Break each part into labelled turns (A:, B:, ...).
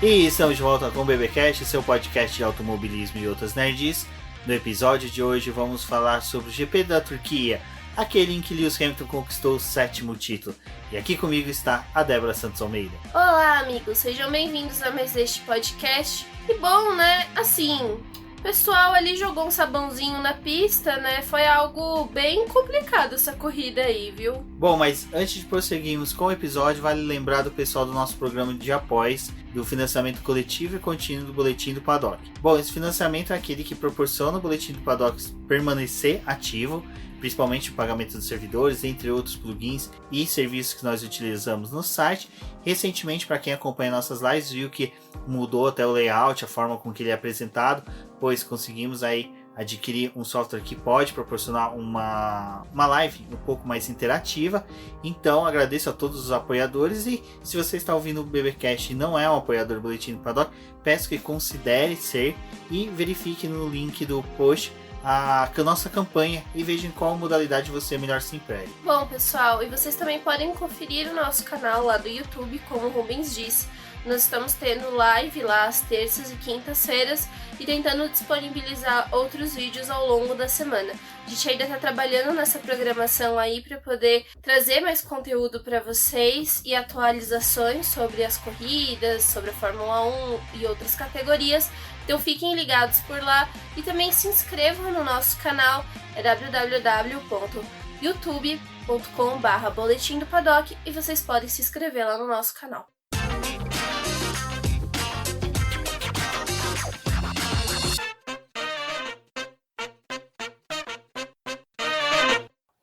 A: E estamos de volta com o BBcast, seu podcast de automobilismo e outras nerds. No episódio de hoje vamos falar sobre o GP da Turquia, aquele em que Lewis Hamilton conquistou o 7º título. E aqui comigo está a Débora Santos Almeida.
B: Olá, amigos, sejam bem-vindos a mais este podcast. E bom, né, assim, o pessoal ali jogou um sabãozinho na pista, né, foi algo bem complicado essa corrida aí, viu?
A: Bom, mas antes de prosseguirmos com o episódio, vale lembrar do pessoal do nosso programa de apoios, do financiamento coletivo e contínuo do Boletim do Paddock. Bom, esse financiamento é aquele que proporciona o Boletim do Paddock permanecer ativo, principalmente o pagamento dos servidores, entre outros plugins e serviços que nós utilizamos no site. Recentemente, para quem acompanha nossas lives, viu que mudou até o layout, a forma com que ele é apresentado, pois conseguimos aí adquirir um software que pode proporcionar uma live um pouco mais interativa. Então agradeço a todos os apoiadores, e se você está ouvindo o BBcast e não é um apoiador do Boletim do Paddock, peço que considere ser e verifique no link do post a nossa campanha e veja em qual modalidade você melhor se emprega.
B: Bom, pessoal, e vocês também podem conferir o nosso canal lá do YouTube, como o Rubens disse. Nós estamos tendo live lá às terças e quintas-feiras e tentando disponibilizar outros vídeos ao longo da semana. A gente ainda está trabalhando nessa programação aí para poder trazer mais conteúdo para vocês e atualizações sobre as corridas, sobre a Fórmula 1 e outras categorias. Então fiquem ligados por lá e também se inscrevam no nosso canal, é www.youtube.com/boletim do Paddock, e vocês podem se inscrever lá no nosso canal.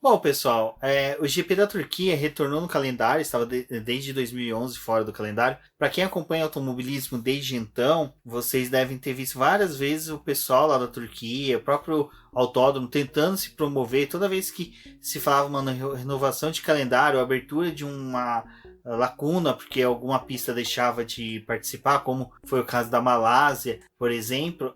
A: Bom, pessoal, o GP da Turquia retornou no calendário, estava desde 2011 fora do calendário. Para quem acompanha automobilismo desde então, vocês devem ter visto várias vezes o pessoal lá da Turquia, o próprio autódromo, tentando se promover. Toda vez que se falava uma renovação de calendário, abertura de uma lacuna, porque alguma pista deixava de participar, como foi o caso da Malásia, por exemplo,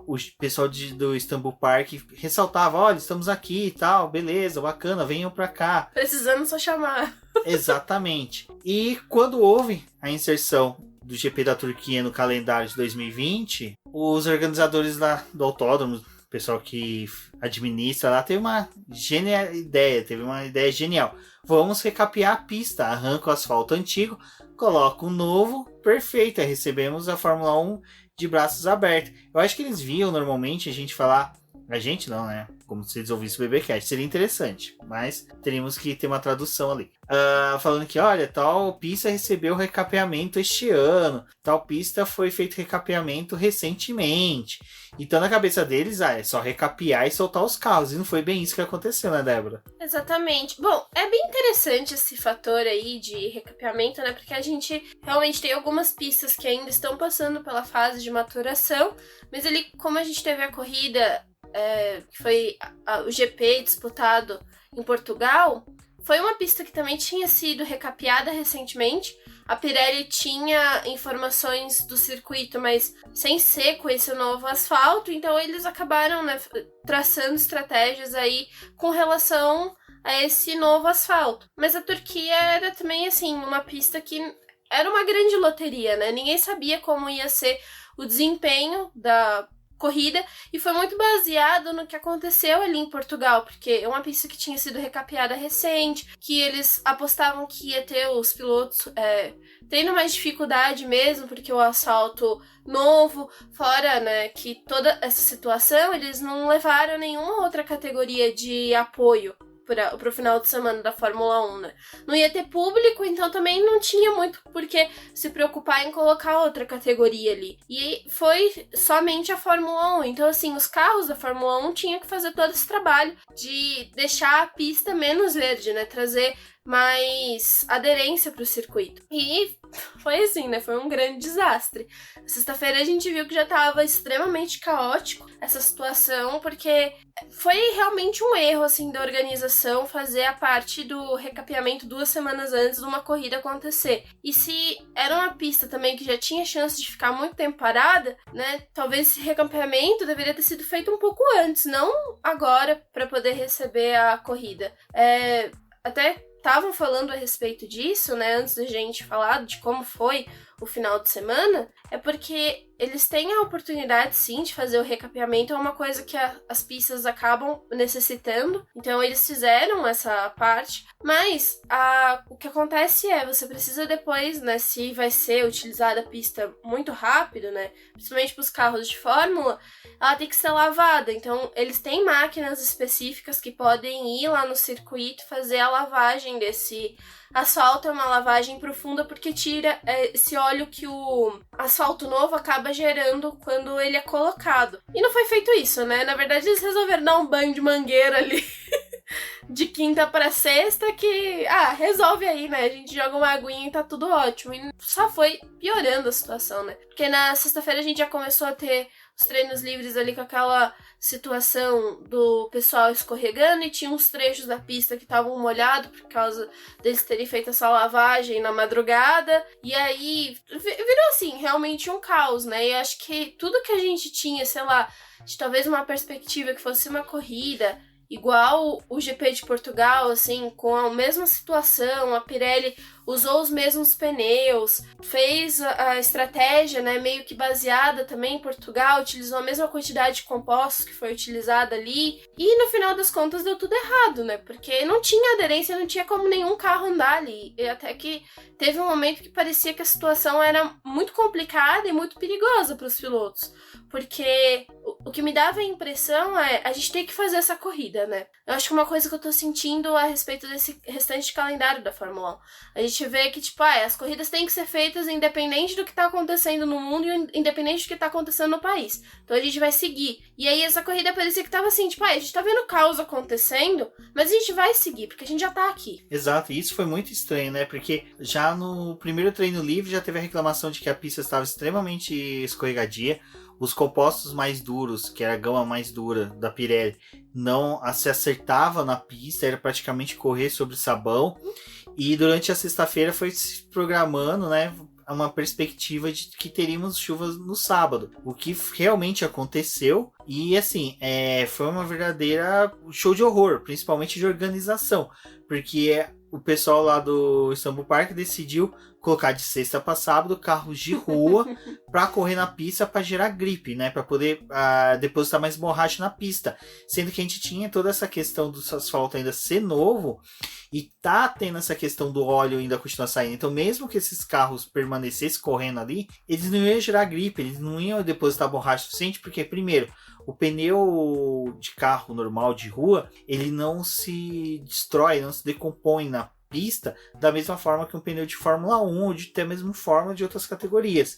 A: o pessoal do Istanbul Park ressaltava: olha, estamos aqui e tal, beleza, bacana, venham pra cá.
B: Precisamos só chamar.
A: Exatamente. E quando houve a inserção do GP da Turquia no calendário de 2020, os organizadores lá do autódromo, o pessoal que administra lá, teve uma ideia genial. Vamos recapear a pista, arranca o asfalto antigo, coloca um novo, perfeito, aí recebemos a Fórmula 1 de braços abertos. Eu acho que eles viam normalmente a gente falar, a gente não, né? Como se eles ouvissem o BBcast, seria interessante, mas teríamos que ter uma tradução ali. Falando que, olha, tal pista recebeu recapeamento este ano, tal pista foi feito recapeamento recentemente. Então na cabeça deles, é só recapear e soltar os carros, e não foi bem isso que aconteceu, né, Débora?
B: Exatamente. Bom, é bem interessante esse fator aí de recapeamento, né, porque a gente realmente tem algumas pistas que ainda estão passando pela fase de maturação, mas ali, como a gente teve a corrida, que foi o GP disputado em Portugal, foi uma pista que também tinha sido recapeada recentemente. A Pirelli tinha informações do circuito, mas sem ser com esse novo asfalto, então eles acabaram, né, traçando estratégias aí com relação a esse novo asfalto. Mas a Turquia era também, assim, uma pista que era uma grande loteria, né? Ninguém sabia como ia ser o desempenho da corrida, e foi muito baseado no que aconteceu ali em Portugal, porque é uma pista que tinha sido recapeada recente, que eles apostavam que ia ter os pilotos tendo mais dificuldade mesmo, porque o asfalto novo, fora, né, que toda essa situação, eles não levaram nenhuma outra categoria de apoio para o final de semana da Fórmula 1, né? Não ia ter público, então também não tinha muito por que se preocupar em colocar outra categoria ali. E foi somente a Fórmula 1. Então, assim, os carros da Fórmula 1 tinham que fazer todo esse trabalho de deixar a pista menos verde, né? Trazer mais aderência para o circuito. E foi assim, né? Foi um grande desastre. Na sexta-feira a gente viu que já estava extremamente caótico essa situação, porque foi realmente um erro, assim, da organização fazer a parte do recapeamento 2 semanas antes de uma corrida acontecer. E se era uma pista também que já tinha chance de ficar muito tempo parada, né? Talvez esse recapeamento deveria ter sido feito um pouco antes, não agora, para poder receber a corrida. Até estavam falando a respeito disso, né, antes da gente falar de como foi o final de semana, é porque eles têm a oportunidade, sim, de fazer o recapeamento. É uma coisa que as pistas acabam necessitando. Então, eles fizeram essa parte. Mas o que acontece é, você precisa depois, né, se vai ser utilizada a pista muito rápido, né, principalmente para os carros de Fórmula, ela tem que ser lavada. Então, eles têm máquinas específicas que podem ir lá no circuito fazer a lavagem desse asfalto. É uma lavagem profunda porque tira esse óleo que o asfalto novo acaba gerando quando ele é colocado. E não foi feito isso, né? Na verdade, eles resolveram dar um banho de mangueira ali de quinta pra sexta que, resolve aí, né? A gente joga uma aguinha e tá tudo ótimo. E só foi piorando a situação, né? Porque na sexta-feira a gente já começou a ter os treinos livres ali com aquela situação do pessoal escorregando e tinha uns trechos da pista que estavam molhados por causa deles terem feito essa lavagem na madrugada. E aí virou assim, realmente um caos, né? E acho que tudo que a gente tinha, sei lá, de talvez uma perspectiva que fosse uma corrida igual o GP de Portugal, assim, com a mesma situação, a Pirelli usou os mesmos pneus, fez a estratégia, né, meio que baseada também em Portugal, utilizou a mesma quantidade de compostos que foi utilizada ali, e no final das contas deu tudo errado, né, porque não tinha aderência, não tinha como nenhum carro andar ali, e até que teve um momento que parecia que a situação era muito complicada e muito perigosa para os pilotos, porque o que me dava a impressão é a gente tem que fazer essa corrida, né. Eu acho que uma coisa que eu tô sentindo a respeito desse restante de calendário da Fórmula 1, a gente vê que, tipo, as corridas têm que ser feitas independente do que tá acontecendo no mundo e independente do que tá acontecendo no país. Então a gente vai seguir. E aí essa corrida parecia que tava assim, tipo, a gente tá vendo caos acontecendo, mas a gente vai seguir, porque a gente já tá aqui.
A: Exato, e isso foi muito estranho, né? Porque já no primeiro treino livre já teve a reclamação de que a pista estava extremamente escorregadia. Os compostos mais duros, que era a gama mais dura da Pirelli, não se acertava na pista, era praticamente correr sobre sabão. E durante a sexta-feira foi se programando, né, uma perspectiva de que teríamos chuvas no sábado, o que realmente aconteceu. E assim, foi uma verdadeira show de horror, principalmente de organização, porque o pessoal lá do Istanbul Park decidiu colocar de sexta para sábado carros de rua para correr na pista para gerar gripe, né? Para poder depositar mais borracha na pista. Sendo que a gente tinha toda essa questão do asfalto ainda ser novo e tá tendo essa questão do óleo ainda continuar saindo. Então, mesmo que esses carros permanecessem correndo ali, eles não iam gerar gripe, eles não iam depositar borracha suficiente, porque, primeiro, o pneu de carro normal de rua, ele não se destrói, não se decompõe na pista da mesma forma que um pneu de Fórmula 1 ou de até mesmo forma de outras categorias.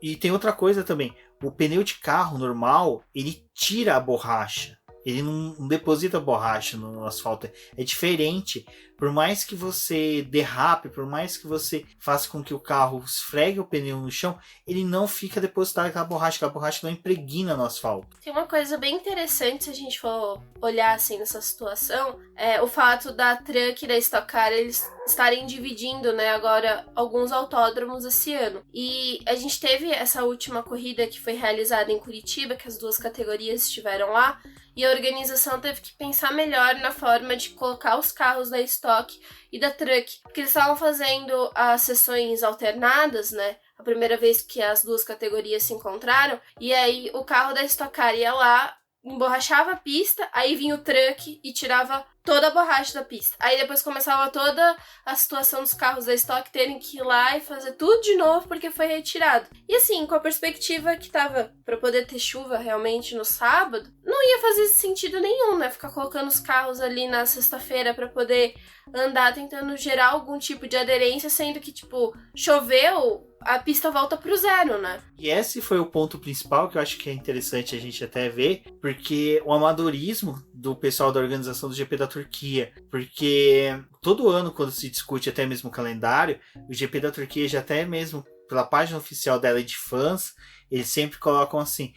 A: E tem outra coisa também, o pneu de carro normal, ele tira a borracha. Ele não deposita borracha no asfalto. É diferente. Por mais que você derrape, por mais que você faça com que o carro esfregue o pneu no chão, ele não fica depositado aquela borracha não impregna no asfalto.
B: Tem uma coisa bem interessante se a gente for olhar assim nessa situação, é o fato da Truck e da Stock Car eles estarem dividindo, né, agora alguns autódromos esse ano. E a gente teve essa última corrida que foi realizada em Curitiba, que as duas categorias estiveram lá, e a organização teve que pensar melhor na forma de colocar os carros da Stock e da Truck, porque eles estavam fazendo as sessões alternadas, né? A primeira vez que as duas categorias se encontraram, e aí o carro da Stock Car ia lá, emborrachava a pista, aí vinha o Truck e tirava toda a borracha da pista. Aí depois começava toda a situação dos carros da Stock terem que ir lá e fazer tudo de novo porque foi retirado. E assim, com a perspectiva que tava pra poder ter chuva realmente no sábado, não ia fazer sentido nenhum, né? Ficar colocando os carros ali na sexta-feira pra poder andar tentando gerar algum tipo de aderência, sendo que, tipo, choveu, a pista volta pro zero, né?
A: E esse foi o ponto principal que eu acho que é interessante a gente até ver, porque o amadorismo do pessoal da organização do GP da Turquia, porque todo ano quando se discute até mesmo o calendário, o GP da Turquia já até mesmo pela página oficial dela e de fãs, eles sempre colocam assim,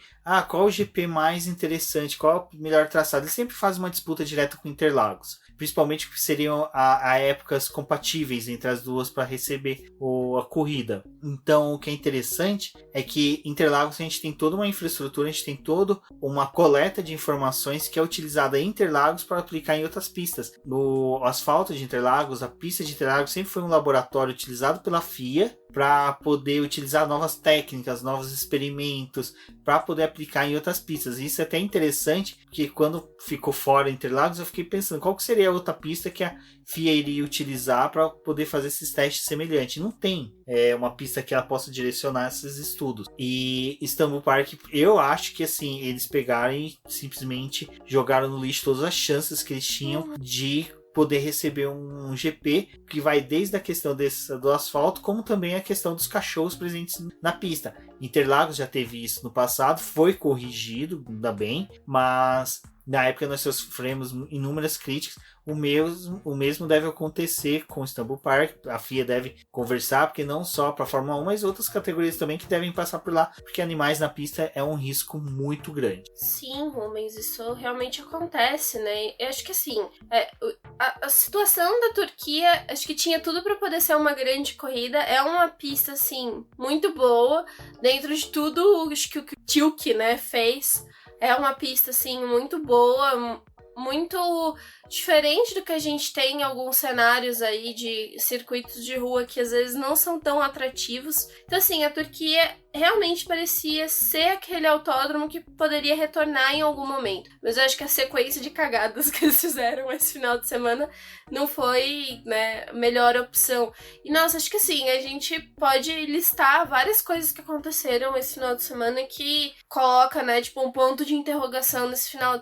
A: qual o GP mais interessante, qual o melhor traçado, eles sempre fazem uma disputa direta com Interlagos, principalmente porque seriam a épocas compatíveis entre as duas para receber a corrida. Então o que é interessante é que Interlagos a gente tem toda uma infraestrutura, a gente tem toda uma coleta de informações que é utilizada em Interlagos para aplicar em outras pistas. No asfalto de Interlagos, a pista de Interlagos sempre foi um laboratório utilizado pela FIA para poder utilizar novas técnicas, novos experimentos, para poder aplicar em outras pistas. Isso é até interessante, porque quando ficou fora Interlagos, eu fiquei pensando qual que seria a outra pista que a FIA iria utilizar para poder fazer esses testes semelhantes. Não tem uma pista que ela possa direcionar esses estudos. E Istanbul Park, eu acho que assim, eles pegaram e simplesmente jogaram no lixo todas as chances que eles tinham de poder receber um GP que vai desde a questão do asfalto, como também a questão dos cachorros presentes na pista. Interlagos já teve isso no passado, foi corrigido, ainda bem, mas na época nós sofremos inúmeras críticas. O mesmo deve acontecer com o Istanbul Park. A FIA deve conversar, porque não só para a Fórmula 1, mas outras categorias também que devem passar por lá, porque animais na pista é um risco muito grande.
B: Sim, Rubens, isso realmente acontece, né? Eu acho que assim, a situação da Turquia, acho que tinha tudo para poder ser uma grande corrida. É uma pista, assim, muito boa. Dentro de tudo, acho que o que o Tilke, né, fez, é uma pista, assim, muito boa, muito diferente do que a gente tem em alguns cenários aí de circuitos de rua que às vezes não são tão atrativos. Então, assim, a Turquia realmente parecia ser aquele autódromo que poderia retornar em algum momento. Mas eu acho que a sequência de cagadas que eles fizeram esse final de semana não foi, né, a melhor opção. E, nossa, acho que assim, a gente pode listar várias coisas que aconteceram esse final de semana que coloca, né, tipo, um ponto de interrogação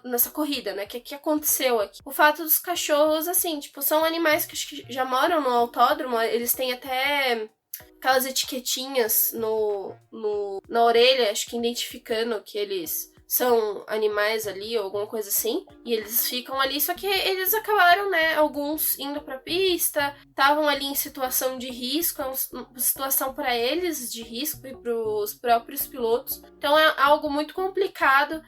B: nessa corrida, né, que aconteceu aqui. O fato dos cachorros, assim, tipo, são animais que acho que já moram no autódromo, eles têm até aquelas etiquetinhas na orelha, acho que identificando que eles são animais ali ou alguma coisa assim, e eles ficam ali, só que eles acabaram, né, alguns indo pra pista, estavam ali em situação de risco, é uma situação para eles de risco e pros próprios pilotos, então é algo muito complicado,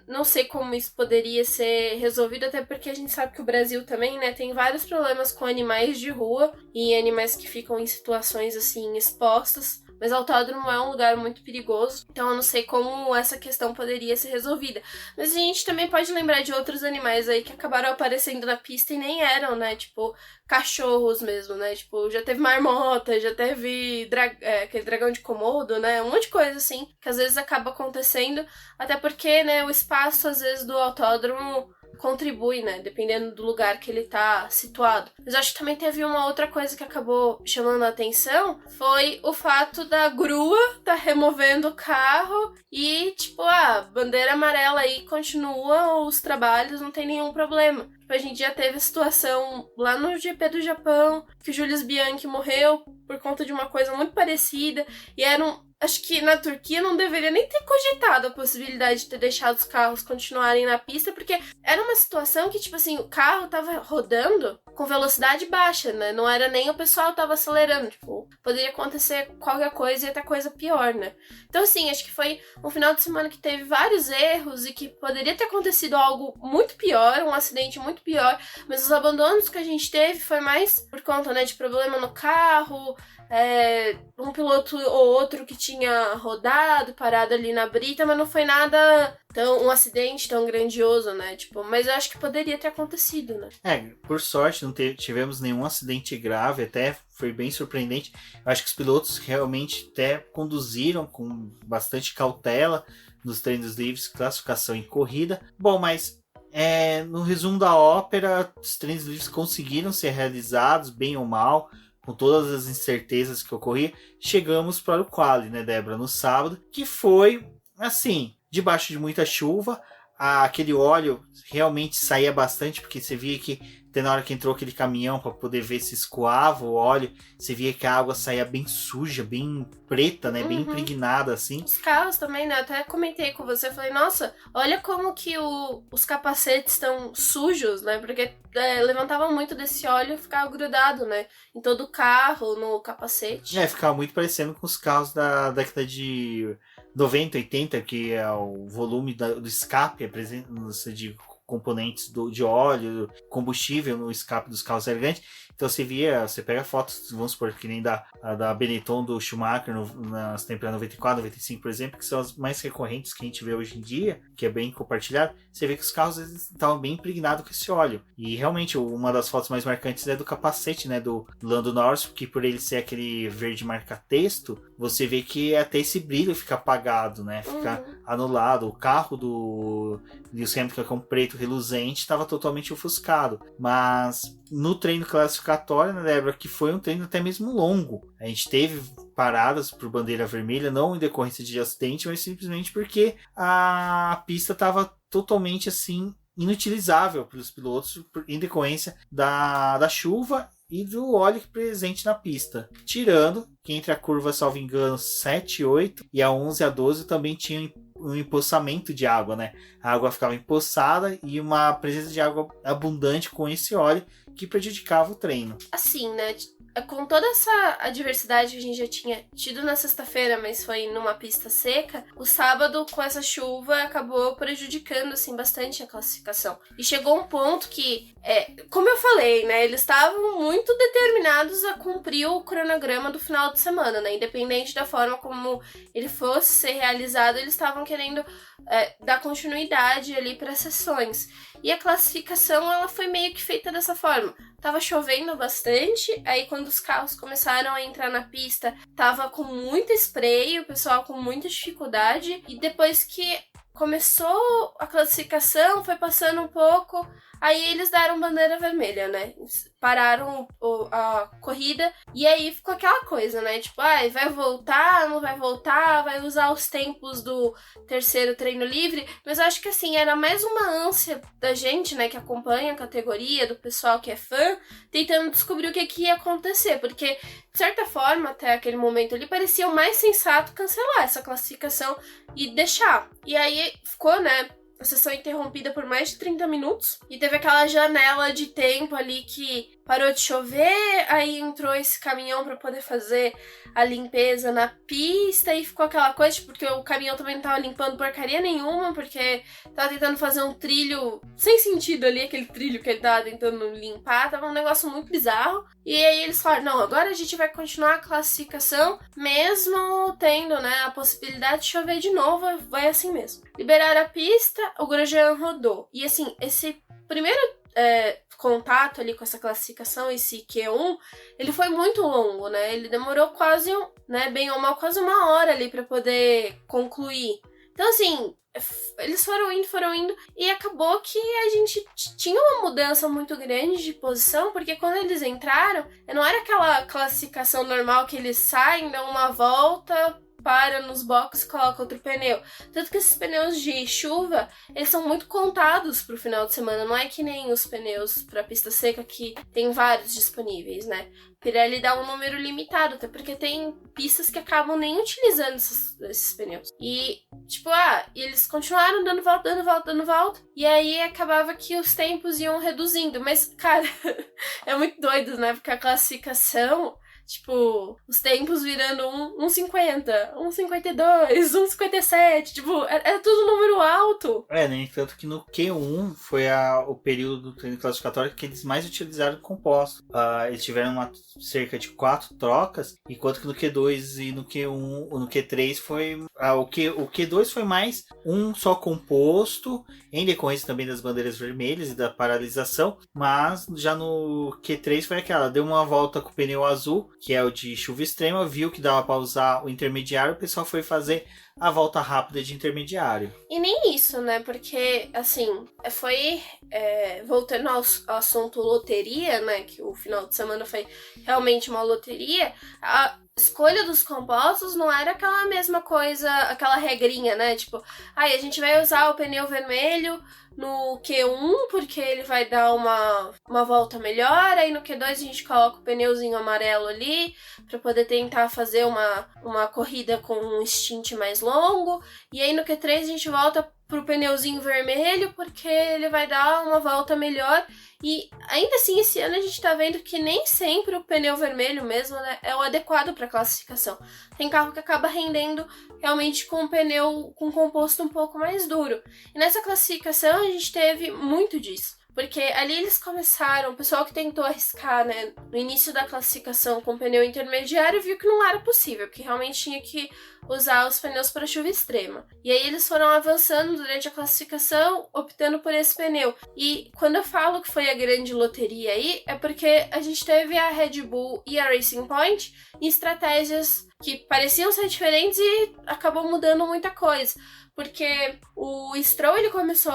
B: não sei como isso poderia ser resolvido, até porque a gente sabe que o Brasil também, né, tem vários problemas com animais de rua e animais que ficam em situações, assim, expostas. Mas o autódromo é um lugar muito perigoso, então eu não sei como essa questão poderia ser resolvida. Mas a gente também pode lembrar de outros animais aí que acabaram aparecendo na pista e nem eram, né? Tipo, cachorros mesmo, né? Tipo, já teve marmota, já teve aquele dragão de Komodo, né? Um monte de coisa assim, que às vezes acaba acontecendo, até porque, né, o espaço, às vezes, do autódromo contribui, né? Dependendo do lugar que ele tá situado. Mas acho que também teve uma outra coisa que acabou chamando a atenção, foi o fato da grua tá removendo o carro e, tipo, a bandeira amarela aí continua os trabalhos, não tem nenhum problema. Tipo, a gente já teve a situação lá no GP do Japão, que o Julius Bianchi morreu por conta de uma coisa muito parecida, e acho que na Turquia não deveria nem ter cogitado a possibilidade de ter deixado os carros continuarem na pista, porque era uma situação que, tipo assim, o carro tava rodando com velocidade baixa, né? Não era nem o pessoal tava acelerando, tipo, poderia acontecer qualquer coisa e até coisa pior, né? Então, assim, acho que foi um final de semana que teve vários erros e que poderia ter acontecido algo muito pior, um acidente muito pior, mas os abandonos que a gente teve foi mais por conta, né, de problema no carro, um piloto ou outro que tinha rodado, parado ali na brita, mas não foi nada um acidente tão grandioso, né? Tipo, mas eu acho que poderia ter acontecido, né?
A: Por sorte não tivemos nenhum acidente grave, até foi bem surpreendente. Eu acho que os pilotos realmente até conduziram com bastante cautela nos treinos livres, classificação e corrida. Bom, mas no resumo da ópera, os treinos livres conseguiram ser realizados, bem ou mal, com todas as incertezas que ocorriam. Chegamos para o quali, né, Débora, no sábado, que foi, assim, debaixo de muita chuva. Aquele óleo realmente saía bastante, porque você via que até na hora que entrou aquele caminhão para poder ver se escoava o óleo, você via que a água saía bem suja, bem preta, né? Bem impregnada, assim.
B: Os carros também, né? Eu até comentei com você, falei, nossa, olha como que os capacetes estão sujos, né? Porque levantavam muito desse óleo e ficava grudado, né? Em todo o carro, no capacete.
A: Ficava muito parecendo com os carros da década de 90, 80, que é o volume do escape, componentes de óleo, combustível no escape dos carros elegantes. Então você pega fotos, vamos supor, que nem da Benetton, do Schumacher, nas temporadas 94, 95, por exemplo, que são as mais recorrentes que a gente vê hoje em dia, que é bem compartilhado. Você vê que os carros estavam bem impregnados com esse óleo. E realmente, uma das fotos mais marcantes é do capacete, né, do Lando Norris, que por ele ser aquele verde marca-texto, você vê que até esse brilho fica apagado, né, fica anulado. O carro do Lewis Hamilton, que é um preto reluzente, estava totalmente ofuscado. Mas no treino classificatório, né, Débora, que foi um treino até mesmo longo. A gente teve paradas por bandeira vermelha, não em decorrência de acidente, mas simplesmente porque a pista estava totalmente assim inutilizável pelos pilotos em decorrência da chuva e do óleo presente na pista. Tirando que entre a curva, salvo engano, 7 e 8 e a 11 e a 12 também tinha um empoçamento de água, né? A água ficava empoçada e uma presença de água abundante com esse óleo que prejudicava o treino.
B: Assim, né? Com toda essa adversidade que a gente já tinha tido na sexta-feira, mas foi numa pista seca, o sábado, com essa chuva, acabou prejudicando, assim, bastante a classificação. E chegou um ponto que, como eu falei, né, eles estavam muito determinados a cumprir o cronograma do final de semana, né, independente da forma como ele fosse ser realizado, eles estavam querendo dar continuidade ali para as sessões. E a classificação, ela foi meio que feita dessa forma. Tava chovendo bastante, aí quando os carros começaram a entrar na pista, tava com muito spray, o pessoal com muita dificuldade, e depois que começou a classificação, foi passando um pouco, aí eles deram bandeira vermelha, né? Pararam a corrida, e aí ficou aquela coisa, né? Tipo, vai voltar, não vai voltar, vai usar os tempos do terceiro treino livre, mas eu acho que assim, era mais uma ânsia da gente, né, que acompanha a categoria, do pessoal que é fã, tentando descobrir o que ia acontecer, porque, de certa forma, até aquele momento ali, parecia o mais sensato cancelar essa classificação e deixar. E aí ficou, né, a sessão interrompida por mais de 30 minutos. E teve aquela janela de tempo ali que parou de chover, aí entrou esse caminhão pra poder fazer a limpeza na pista e ficou aquela coisa, porque o caminhão também não tava limpando porcaria nenhuma, porque tava tentando fazer um trilho sem sentido ali, aquele trilho que ele tava tentando limpar, tava um negócio muito bizarro. E aí eles falaram, não, agora a gente vai continuar a classificação, mesmo tendo, né, a possibilidade de chover de novo, vai assim mesmo. Liberaram a pista, o Grosjean rodou. E assim, esse primeiro contato ali com essa classificação, esse Q1, ele foi muito longo, né? Ele demorou quase, né, bem ou mal, quase uma hora ali pra poder concluir. Então, assim, eles foram indo, e acabou que a gente tinha uma mudança muito grande de posição, porque quando eles entraram, não era aquela classificação normal que eles saem, dão uma volta, para nos boxes e coloca outro pneu. Tanto que esses pneus de chuva, eles são muito contados pro final de semana. Não é que nem os pneus pra pista seca que tem vários disponíveis, né? Pirelli dá um número limitado, até porque tem pistas que acabam nem utilizando esses pneus. E, tipo, e eles continuaram dando volta. E aí acabava que os tempos iam reduzindo. Mas, cara, é muito doido, né? Porque a classificação... Tipo, os tempos virando 1,50, 1,52, 1,57, tipo, era tudo número alto.
A: Né? Tanto que no Q1 foi o período do treino classificatório que eles mais utilizaram composto. Eles tiveram cerca de 4 trocas, enquanto que no Q2 e no Q1, no Q3 foi... o Q2 foi mais um só composto, em decorrência também das bandeiras vermelhas e da paralisação, mas já no Q3 foi aquela, deu uma volta com o pneu azul, que é o de chuva extrema, viu que dava para usar o intermediário, o pessoal foi fazer a volta rápida de intermediário.
B: E nem isso, né? Porque, assim, foi... voltando ao assunto loteria, né? Que o final de semana foi realmente uma loteria. A escolha dos compostos não era aquela mesma coisa, aquela regrinha, né? Tipo, a gente vai usar o pneu vermelho no Q1, porque ele vai dar uma volta melhor, aí no Q2 a gente coloca o pneuzinho amarelo ali, pra poder tentar fazer uma corrida com um stint mais longo, e aí no Q3 a gente volta pro pneuzinho vermelho, porque ele vai dar uma volta melhor. E ainda assim, esse ano a gente tá vendo que nem sempre o pneu vermelho mesmo, né, é o adequado para classificação. Tem carro que acaba rendendo realmente com um pneu com composto um pouco mais duro. E nessa classificação a gente teve muito disso. Porque ali eles começaram, o pessoal que tentou arriscar, né, no início da classificação com pneu intermediário viu que não era possível, porque realmente tinha que usar os pneus para chuva extrema. E aí eles foram avançando durante a classificação, optando por esse pneu. E quando eu falo que foi a grande loteria aí, é porque a gente teve a Red Bull e a Racing Point em estratégias que pareciam ser diferentes e acabou mudando muita coisa. Porque o Stroll, ele começou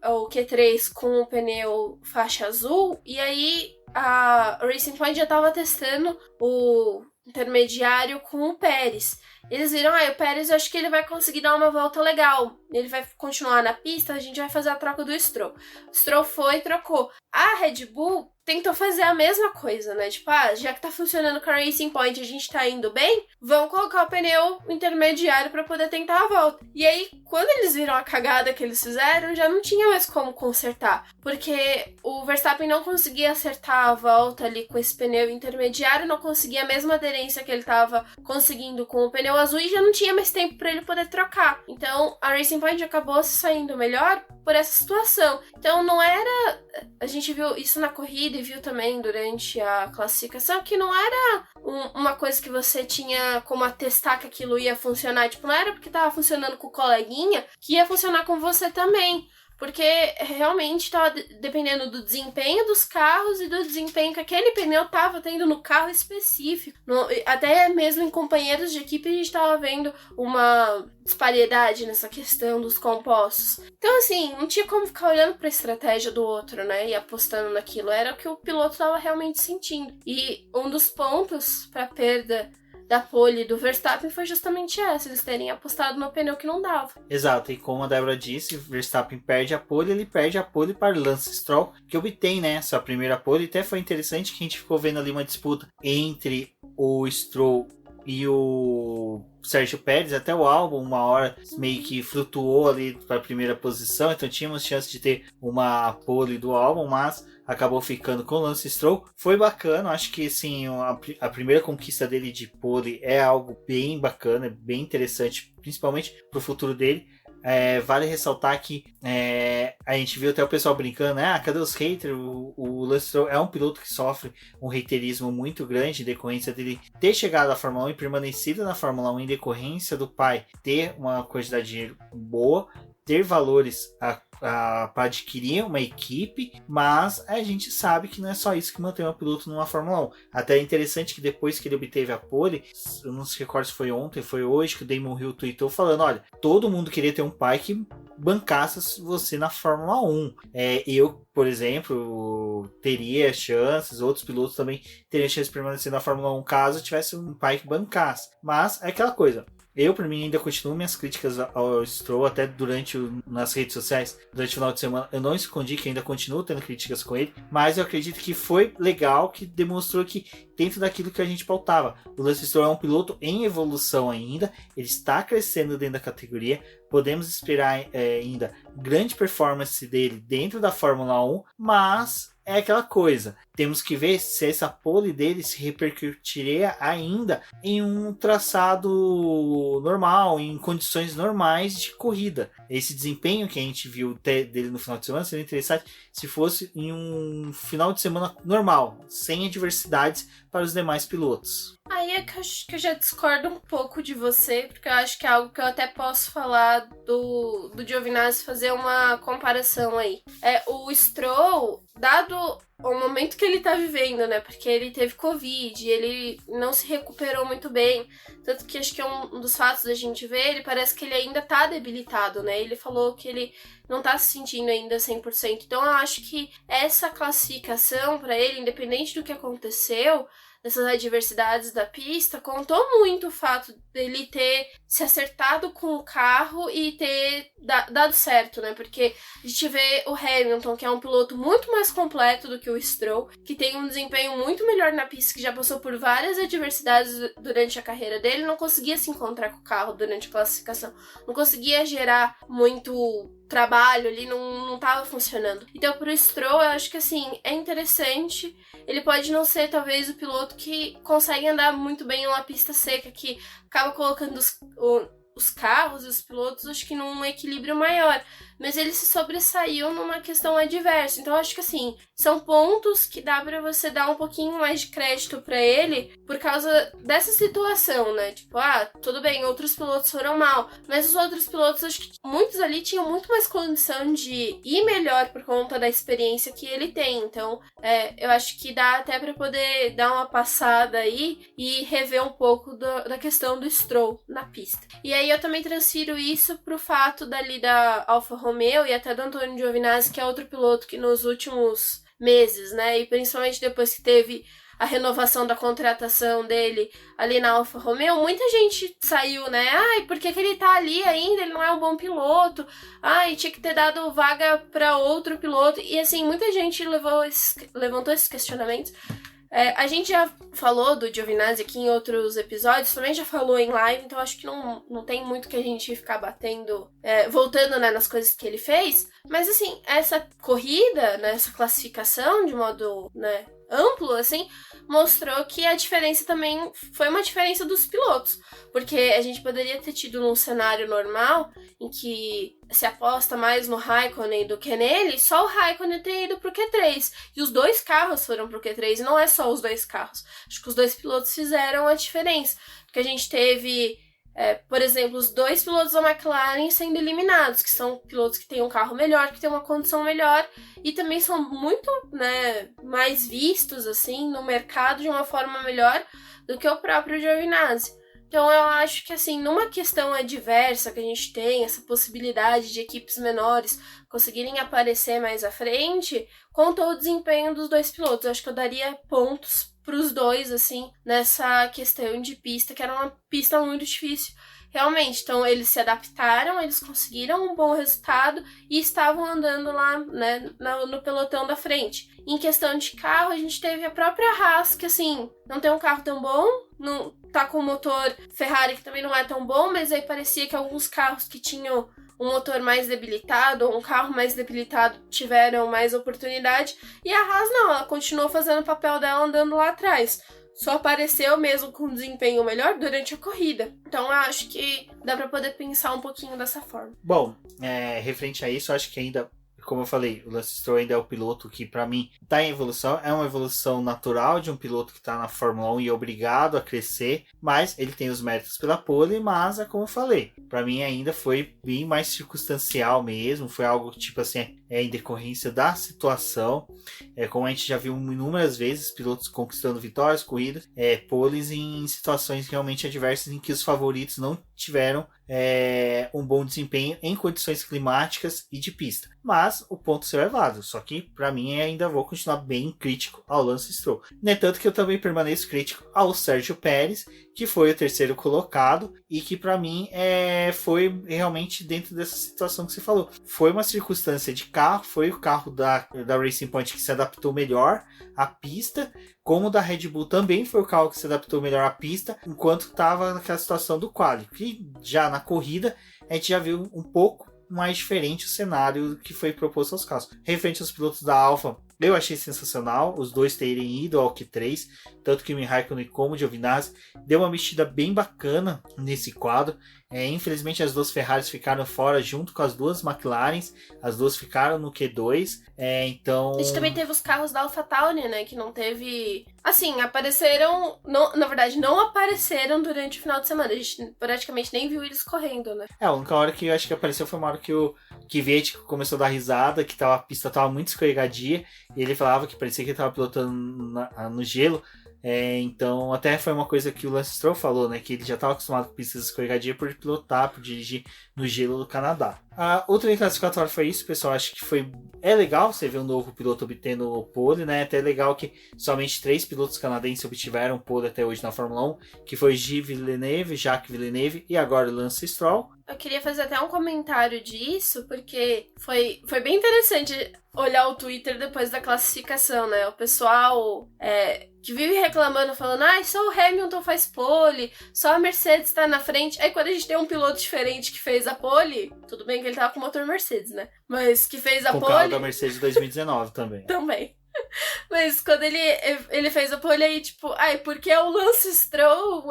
B: o Q3 com o pneu faixa azul, e aí a Racing Point já estava testando o intermediário com o Pérez. Eles viram, o Pérez, eu acho que ele vai conseguir dar uma volta legal. Ele vai continuar na pista, a gente vai fazer a troca do Stroll. O Stroll foi e trocou. A Red Bull tentou fazer a mesma coisa, né? Tipo, já que tá funcionando com a Racing Point, a gente tá indo bem, vamos colocar o pneu intermediário pra poder tentar a volta. E aí, quando eles viram a cagada que eles fizeram, já não tinha mais como consertar. Porque o Verstappen não conseguia acertar a volta ali com esse pneu intermediário, não conseguia a mesma aderência que ele tava conseguindo com o pneu azul e já não tinha mais tempo pra ele poder trocar. Então, a Racing Point acabou se saindo melhor por essa situação. Então, não era... A gente viu isso na corrida e viu também durante a classificação que não era uma coisa que você tinha como atestar que aquilo ia funcionar. Tipo, não era porque tava funcionando com o coleguinha que ia funcionar com você também. Porque realmente estava dependendo do desempenho dos carros e do desempenho que aquele pneu estava tendo no carro específico. Até mesmo em companheiros de equipe a gente estava vendo uma disparidade nessa questão dos compostos. Então, assim, não tinha como ficar olhando para a estratégia do outro, né? E apostando naquilo. Era o que o piloto estava realmente sentindo. E um dos pontos para perda da pole do Verstappen foi justamente essa, eles terem apostado no pneu que não dava.
A: Exato, e como a Débora disse, Verstappen perde a pole, ele perde a pole para Lance Stroll, que obtém, né, sua primeira pole. Até foi interessante que a gente ficou vendo ali uma disputa entre o Stroll e o Sérgio Pérez, até o Albon uma hora meio que flutuou ali para a primeira posição, então tínhamos chance de ter uma pole do Albon, mas acabou ficando com o Lance Stroll. Foi bacana, acho que assim, a primeira conquista dele de pole é algo bem bacana, bem interessante, principalmente para o futuro dele. Vale ressaltar que a gente viu até o pessoal brincando, né? Cadê os haters? O Lance Stroll é um piloto que sofre um haterismo muito grande em decorrência dele ter chegado à Fórmula 1 e permanecido na Fórmula 1 em decorrência do pai ter uma quantidade de dinheiro boa, ter valores para adquirir uma equipe, mas a gente sabe que não é só isso que mantém um piloto numa Fórmula 1. Até é interessante que depois que ele obteve a pole, eu não se recordo se foi ontem, foi hoje, que o Damon Hill tweetou falando, olha, todo mundo queria ter um pai que bancasse você na Fórmula 1. Eu, por exemplo, teria chances, outros pilotos também teriam chances de permanecer na Fórmula 1 caso tivesse um pai que bancasse. Mas é aquela coisa. Eu, por mim, ainda continuo minhas críticas ao Stroll, até nas redes sociais, durante o final de semana. Eu não escondi que ainda continuo tendo críticas com ele, mas eu acredito que foi legal, que demonstrou que dentro daquilo que a gente pautava. O Lance Stroll é um piloto em evolução ainda, ele está crescendo dentro da categoria, podemos esperar ainda grande performance dele dentro da Fórmula 1, mas é aquela coisa, temos que ver se essa pole dele se repercutiria ainda em um traçado normal, em condições normais de corrida. Esse desempenho que a gente viu dele no final de semana seria interessante se fosse em um final de semana normal, sem adversidades para os demais pilotos.
B: Aí é que eu já discordo um pouco de você, porque eu acho que é algo que eu até posso falar do Giovinazzi, fazer uma comparação aí. O Stroll, dado o momento que ele tá vivendo, né, porque ele teve Covid, ele não se recuperou muito bem, tanto que acho que é um dos fatos da gente ver, ele parece que ele ainda tá debilitado, né, ele falou que ele não tá se sentindo ainda 100%, então eu acho que essa classificação pra ele, independente do que aconteceu, dessas adversidades da pista, contou muito o fato dele ter se acertado com o carro e ter dado certo, né? Porque a gente vê o Hamilton, que é um piloto muito mais completo do que o Stroll, que tem um desempenho muito melhor na pista, que já passou por várias adversidades durante a carreira dele, não conseguia se encontrar com o carro durante a classificação, não conseguia gerar muito trabalho ali, não tava funcionando. Então, pro Stroll, eu acho que, assim, é interessante. Ele pode não ser, talvez, o piloto que consegue andar muito bem em uma pista seca, que acaba colocando os carros e os pilotos, acho que num equilíbrio maior. Mas ele se sobressaiu numa questão adversa. Então, acho que, assim, são pontos que dá pra você dar um pouquinho mais de crédito pra ele por causa dessa situação, né? Tipo, tudo bem, outros pilotos foram mal, mas os outros pilotos, acho que muitos ali tinham muito mais condição de ir melhor por conta da experiência que ele tem. Então, eu acho que dá até pra poder dar uma passada aí e rever um pouco da questão do Stroll na pista. E aí eu também transfiro isso pro fato dali da Alfa Romeo e até do Antônio Giovinazzi, que é outro piloto que nos últimos meses, né, e principalmente depois que teve a renovação da contratação dele ali na Alfa Romeo, muita gente saiu, né, por que ele tá ali ainda, ele não é um bom piloto, tinha que ter dado vaga pra outro piloto, e assim, muita gente levantou esses questionamentos. A gente já falou do Giovinazzi aqui em outros episódios, também já falou em live, então acho que não tem muito que a gente ficar batendo, voltando, né, nas coisas que ele fez. Mas assim, essa corrida, né, essa classificação de modo, né, amplo, assim, mostrou que a diferença também foi uma diferença dos pilotos. Porque a gente poderia ter tido num cenário normal, em que se aposta mais no Raikkonen do que nele, só o Raikkonen ter ido pro Q3. E os dois carros foram pro Q3, e não é só os dois carros. Acho que os dois pilotos fizeram a diferença. Porque a gente teve, por exemplo, os dois pilotos da McLaren sendo eliminados, que são pilotos que têm um carro melhor, que têm uma condição melhor, e também são muito, né, mais vistos, assim, no mercado de uma forma melhor do que o próprio Giovinazzi. Então eu acho que, assim, numa questão adversa que a gente tem, essa possibilidade de equipes menores conseguirem aparecer mais à frente, contou o desempenho dos dois pilotos. Eu acho que eu daria pontos pros dois, assim, nessa questão de pista, que era uma pista muito difícil. Realmente, então eles se adaptaram, eles conseguiram um bom resultado e estavam andando lá, né, no pelotão da frente. Em questão de carro, a gente teve a própria Haas, que assim, não tem um carro tão bom, não tá com o motor Ferrari, que também não é tão bom, mas aí parecia que alguns carros que tinham um motor mais debilitado, ou um carro mais debilitado, tiveram mais oportunidade, e a Haas não, ela continuou fazendo o papel dela andando lá atrás. Só apareceu mesmo com desempenho melhor durante a corrida. Então eu acho que dá pra poder pensar um pouquinho dessa forma.
A: Bom, referente a isso, eu acho que ainda, como eu falei, o Lance Stroll ainda é o piloto que, pra mim, tá em evolução. É uma evolução natural de um piloto que tá na Fórmula 1 e é obrigado a crescer. Mas ele tem os méritos pela pole, mas é como eu falei. Pra mim ainda foi bem mais circunstancial mesmo. Foi algo tipo assim, em decorrência da situação. Como a gente já viu inúmeras vezes, pilotos conquistando vitórias, corridas, poles em situações realmente adversas em que os favoritos não tiveram um bom desempenho em condições climáticas e de pista. Mas o ponto seu é válido, só que para mim ainda vou continuar bem crítico ao Lance Stroll. No entanto que eu também permaneço crítico ao Sérgio Pérez, que foi o terceiro colocado e que para mim foi realmente dentro dessa situação que você falou. Foi uma circunstância de carro, foi o carro da Racing Point que se adaptou melhor à pista, como o da Red Bull também foi o carro que se adaptou melhor à pista, enquanto estava naquela situação do quali, que já na corrida a gente já viu um pouco mais diferente o cenário que foi proposto aos carros. Referente aos pilotos da Alfa, eu achei sensacional os dois terem ido ao Q3, tanto Kimi Raikkonen como Giovinazzi. Deu uma mexida bem bacana nesse quadro. Infelizmente as duas Ferraris ficaram fora junto com as duas McLarens, as duas ficaram no Q2, então...
B: A gente também teve os carros da AlphaTauri, né, que não teve... Assim, apareceram... Não, na verdade, não apareceram durante o final de semana, a gente praticamente nem viu eles correndo, né.
A: A única hora que eu acho que apareceu foi uma hora que o Kvyat começou a dar risada, que a pista estava muito escorregadia, e ele falava que parecia que ele estava pilotando no gelo. Então, até foi uma coisa que o Lance Stroll falou, né? Que ele já estava acostumado com pistas escorregadias por pilotar, por dirigir no gelo do Canadá. O treino classificatório foi isso, pessoal. Acho que é legal você ver um novo piloto obtendo o pole, né? Até legal que somente 3 pilotos canadenses obtiveram pole até hoje na Fórmula 1, que foi Gilles Villeneuve, Jacques Villeneuve e agora o Lance Stroll.
B: Eu queria fazer até um comentário disso, porque foi bem interessante olhar o Twitter depois da classificação, né? O pessoal que vive reclamando, falando, só o Hamilton faz pole, só a Mercedes tá na frente. Aí quando a gente tem um piloto diferente que fez a pole, tudo bem que ele tava com o motor Mercedes, né? Mas que fez a pole...
A: Com o carro da Mercedes 2019 também.
B: Também. Mas quando ele fez a pole aí, tipo, porque o Lance Stroll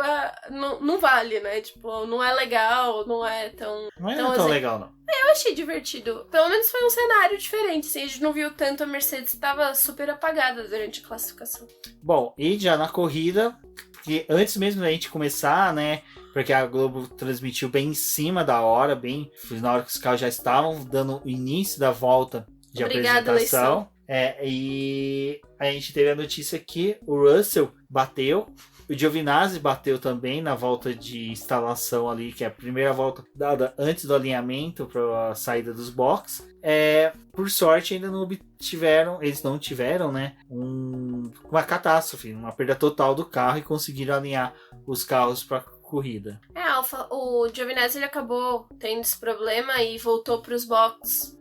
B: não vale, né? Tipo, não é legal, não é tão...
A: Não é tão legal, não.
B: Eu achei divertido. Pelo menos foi um cenário diferente, assim. A gente não viu tanto a Mercedes, estava super apagada durante a classificação.
A: Bom, e já na corrida, que antes mesmo da gente começar, né? Porque a Globo transmitiu bem em cima da hora, bem na hora que os carros já estavam dando o início da volta de apresentação. E a gente teve a notícia que o Russell bateu, o Giovinazzi bateu também na volta de instalação ali, que é a primeira volta dada antes do alinhamento para a saída dos boxes. Por sorte ainda não tiveram, né, uma catástrofe, uma perda total do carro e conseguiram alinhar os carros para corrida.
B: O Giovinazzi ele acabou tendo esse problema e voltou para os boxes.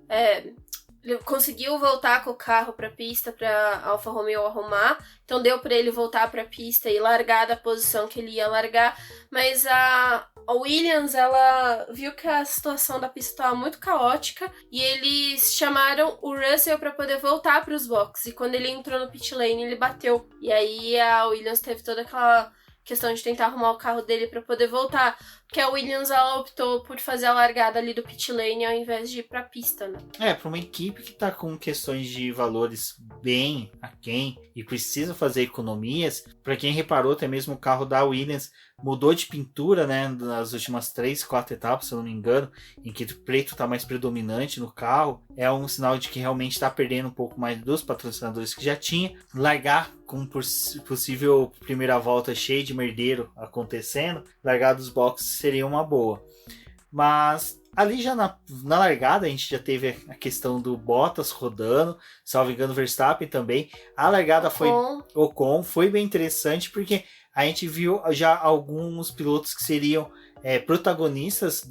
B: Ele conseguiu voltar com o carro para a pista para Alfa Romeo arrumar, então deu para ele voltar para a pista e largar da posição que ele ia largar, mas a Williams, ela viu que a situação da pista estava muito caótica e eles chamaram o Russell para poder voltar para os boxes, e quando ele entrou no pit lane ele bateu, e aí a Williams teve toda aquela questão de tentar arrumar o carro dele para poder voltar, porque a Williams ela optou por fazer a largada ali do pit lane ao invés de ir pra pista, né?
A: Para uma equipe que tá com questões de valores bem aquém e precisa fazer economias, para quem reparou, até mesmo o carro da Williams mudou de pintura, né, nas últimas 3, 4 etapas, se eu não me engano, em que o preto tá mais predominante no carro, é um sinal de que realmente tá perdendo um pouco mais dos patrocinadores que já tinha. Largar com possível primeira volta cheia de merdeiro acontecendo, largar dos boxes seria uma boa. Mas ali já na largada a gente já teve a questão do Bottas rodando, salvo engano Verstappen também. A largada Ocon foi bem interessante porque a gente viu já alguns pilotos que seriam protagonistas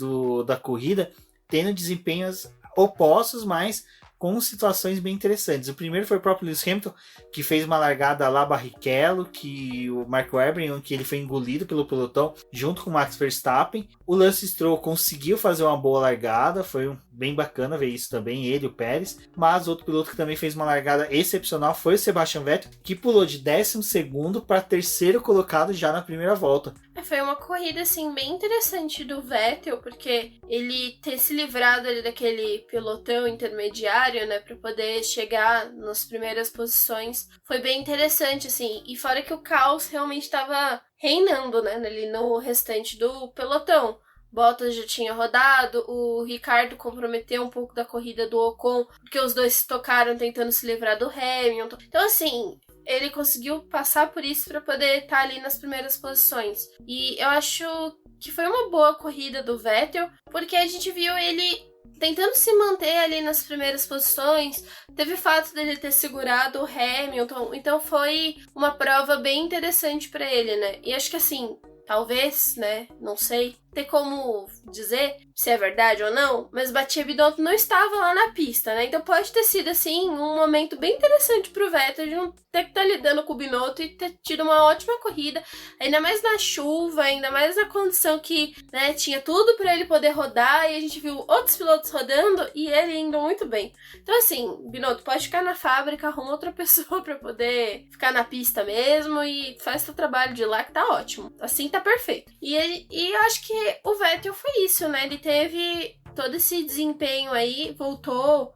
A: da corrida tendo desempenhos opostos, mas com situações bem interessantes. O primeiro foi o próprio Lewis Hamilton, que fez uma largada lá Barrichello, que o Mark Webber, que ele foi engolido pelo pelotão, junto com o Max Verstappen. O Lance Stroll conseguiu fazer uma boa largada, foi bem bacana ver isso também, ele e o Pérez. Mas outro piloto que também fez uma largada excepcional foi o Sebastian Vettel, que pulou de 12º para 3º colocado já na primeira volta.
B: Foi uma corrida, assim, bem interessante do Vettel, porque ele ter se livrado ali daquele pelotão intermediário, né, para poder chegar nas primeiras posições, foi bem interessante, assim, e fora que o caos realmente estava reinando, né, ali no restante do pelotão. Bottas já tinha rodado, o Ricardo comprometeu um pouco da corrida do Ocon, porque os dois se tocaram tentando se livrar do Hamilton. Então, assim, ele conseguiu passar por isso para poder estar ali nas primeiras posições. E eu acho que foi uma boa corrida do Vettel, porque a gente viu ele tentando se manter ali nas primeiras posições. Teve o fato dele ter segurado o Hamilton, então foi uma prova bem interessante para ele, né? E acho que assim, talvez, né, não sei, ter como dizer se é verdade ou não, mas Mattia Binotto não estava lá na pista, né? Então pode ter sido, assim, um momento bem interessante pro Vettel de não ter que estar lidando com o Binotto e ter tido uma ótima corrida, ainda mais na chuva, ainda mais na condição que, né, tinha tudo para ele poder rodar, e a gente viu outros pilotos rodando e ele indo muito bem. Então, assim, Binotto, pode ficar na fábrica, arruma outra pessoa para poder ficar na pista mesmo e faz seu trabalho de lá que tá ótimo. Assim tá perfeito. E eu acho que o Vettel foi isso, né? Ele teve todo esse desempenho aí, voltou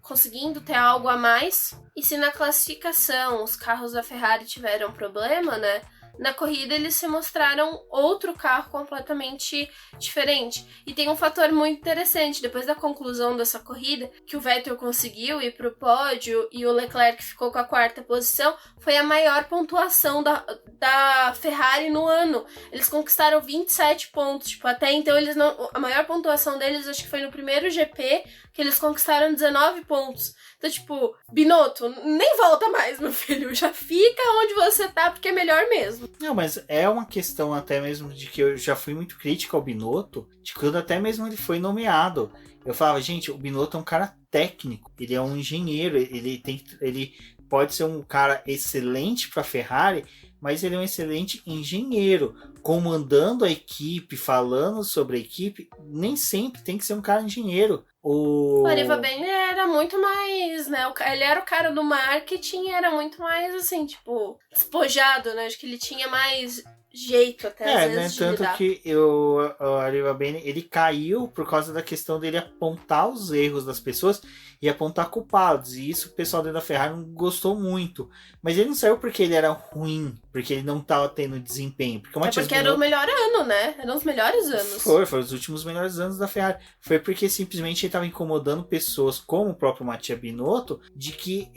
B: conseguindo ter algo a mais. E se na classificação os carros da Ferrari tiveram problema, né? na corrida eles se mostraram outro carro completamente diferente. E tem um fator muito interessante, depois da conclusão dessa corrida, que o Vettel conseguiu ir pro pódio e o Leclerc ficou com a 4ª posição, foi a maior pontuação da Ferrari no ano. Eles conquistaram 27 pontos, tipo, até então eles não... A maior pontuação deles acho que foi no primeiro GP, que eles conquistaram 19 pontos. Então, tipo, Binotto, nem volta mais, meu filho. Já fica onde você tá, porque é melhor mesmo.
A: Não, mas é uma questão até mesmo de que eu já fui muito crítico ao Binotto, de quando até mesmo ele foi nomeado. Eu falava, gente, o Binotto é um cara técnico, ele é um engenheiro, ele pode ser um cara excelente para a Ferrari, mas ele é um excelente engenheiro, comandando a equipe, falando sobre a equipe, nem sempre tem que ser um cara engenheiro. O
B: Arriva-Bene era muito mais, né? Ele era o cara do marketing, era muito mais, assim, tipo, despojado, né? Acho que ele tinha mais jeito até às vezes,
A: né?
B: de
A: Tanto
B: lidar.
A: que o Arriva-Bene, ele caiu por causa da questão dele apontar os erros das pessoas e apontar culpados. E isso o pessoal dentro da Ferrari não gostou muito. Mas ele não saiu porque ele era ruim, porque ele não estava tendo desempenho. Porque o Matias
B: porque era o melhor ano, né? Eram os melhores anos.
A: Foram os últimos melhores anos da Ferrari. Foi porque simplesmente ele estava incomodando pessoas, como o próprio Mattia Binotto, de que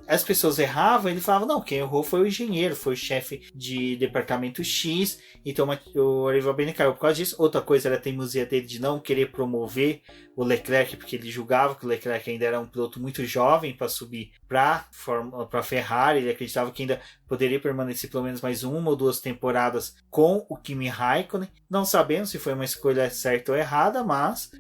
A: as pessoas erravam, ele falava, não, quem errou foi o engenheiro, foi o chefe de departamento X, então o Arriva-Bene caiu por causa disso. Outra coisa era a teimosia dele de não querer promover o Leclerc, porque ele julgava que o Leclerc ainda era um piloto muito jovem para subir para a Ferrari, ele acreditava que ainda poderia permanecer pelo menos mais 1 ou 2 temporadas com o Kimi Raikkonen. Não sabemos se foi uma escolha certa ou errada, mas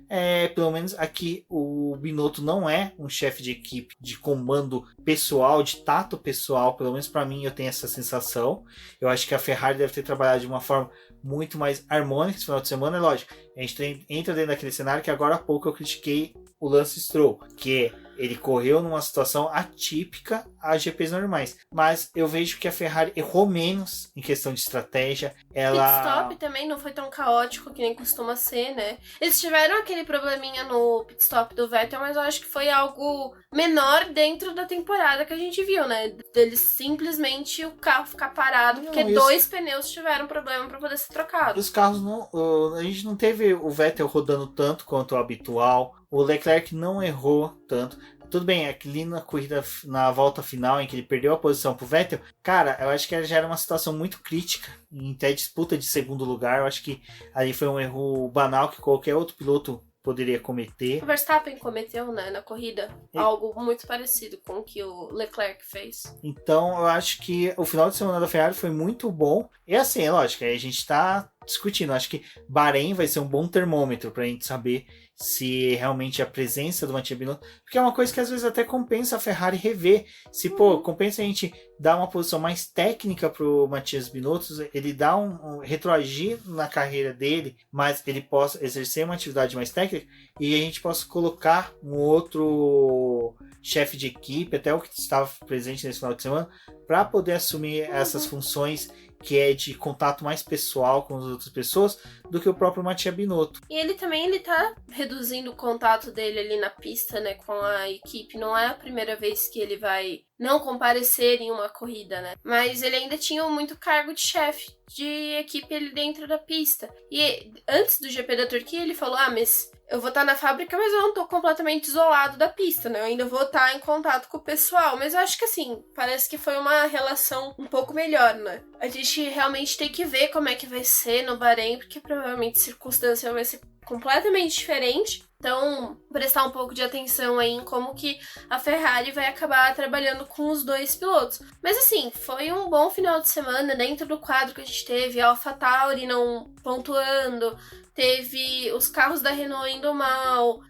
A: pelo menos aqui o Binotto não é um chefe de equipe de comando pessoal, de tato pessoal, pelo menos para mim eu tenho essa sensação. Eu acho que a Ferrari deve ter trabalhado de uma forma muito mais harmônica esse final de semana. É lógico, a gente entra dentro daquele cenário que agora há pouco eu critiquei o Lance Stroll, que ele correu numa situação atípica a GPs normais. Mas eu vejo que a Ferrari errou menos em questão de estratégia.
B: O pitstop também não foi tão caótico que nem costuma ser, né? Eles tiveram aquele probleminha no pitstop do Vettel, mas eu acho que foi algo menor dentro da temporada que a gente viu, né? Deles simplesmente o carro ficar parado, porque 2 pneus tiveram problema para poder ser trocado.
A: Os carros não... A gente não teve o Vettel rodando tanto quanto o habitual. O Leclerc não errou tanto. Tudo bem, ali na corrida, na volta final, em que ele perdeu a posição pro Vettel, cara, eu acho que já era uma situação muito crítica, em até disputa de segundo lugar. Eu acho que ali foi um erro banal que qualquer outro piloto poderia cometer.
B: O Verstappen cometeu, né, na corrida, algo muito parecido com o que o Leclerc fez.
A: Então, eu acho que o final de semana da Ferrari foi muito bom. E assim, é lógico, a gente tá discutindo. Acho que Bahrein vai ser um bom termômetro pra gente saber se realmente a presença do Mattia Binotto, porque é uma coisa que às vezes até compensa a Ferrari rever, se compensa a gente dar uma posição mais técnica pro Matias Binotto, ele dá um retroagir na carreira dele, mas ele possa exercer uma atividade mais técnica e a gente possa colocar um outro chefe de equipe, até o que estava presente nesse final de semana, para poder assumir essas funções que é de contato mais pessoal com as outras pessoas do que o próprio Mattia Binotto.
B: E ele também tá reduzindo o contato dele ali na pista, né, com a equipe. Não é a primeira vez que ele vai não comparecer em uma corrida, né? Mas ele ainda tinha muito cargo de chefe de equipe ali dentro da pista. E antes do GP da Turquia, ele falou, mas eu vou estar na fábrica, mas eu não tô completamente isolado da pista, né? Eu ainda vou estar em contato com o pessoal. Mas eu acho que, assim, parece que foi uma relação um pouco melhor, né? A gente realmente tem que ver como é que vai ser no Bahrein, porque provavelmente a circunstância vai ser completamente diferente. Então, prestar um pouco de atenção aí em como que a Ferrari vai acabar trabalhando com os 2 pilotos. Mas assim, foi um bom final de semana dentro do quadro que a gente teve, a AlphaTauri não pontuando, teve os carros da Renault indo mal,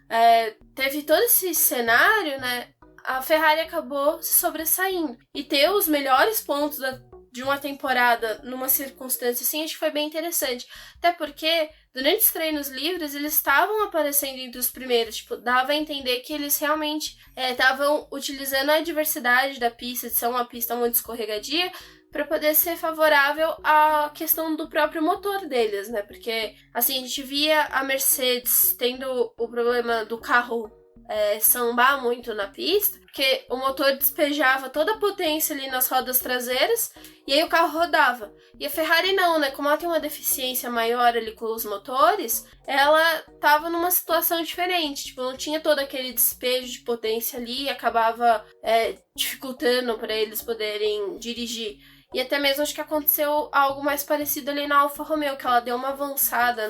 B: teve todo esse cenário, né? A Ferrari acabou se sobressaindo. E ter os melhores pontos de uma temporada numa circunstância assim, acho que foi bem interessante. Até porque, durante os treinos livres, eles estavam aparecendo entre os primeiros. Tipo, dava a entender que eles realmente estavam utilizando a diversidade da pista, de ser uma pista muito escorregadia, para poder ser favorável à questão do próprio motor deles, né? Porque, assim, a gente via a Mercedes tendo o problema do carro sambar muito na pista, porque o motor despejava toda a potência ali nas rodas traseiras e aí o carro rodava. E a Ferrari não, né? Como ela tem uma deficiência maior ali com os motores, ela tava numa situação diferente. Tipo, não tinha todo aquele despejo de potência ali e acabava dificultando para eles poderem dirigir. E até mesmo acho que aconteceu algo mais parecido ali na Alfa Romeo, que ela deu uma avançada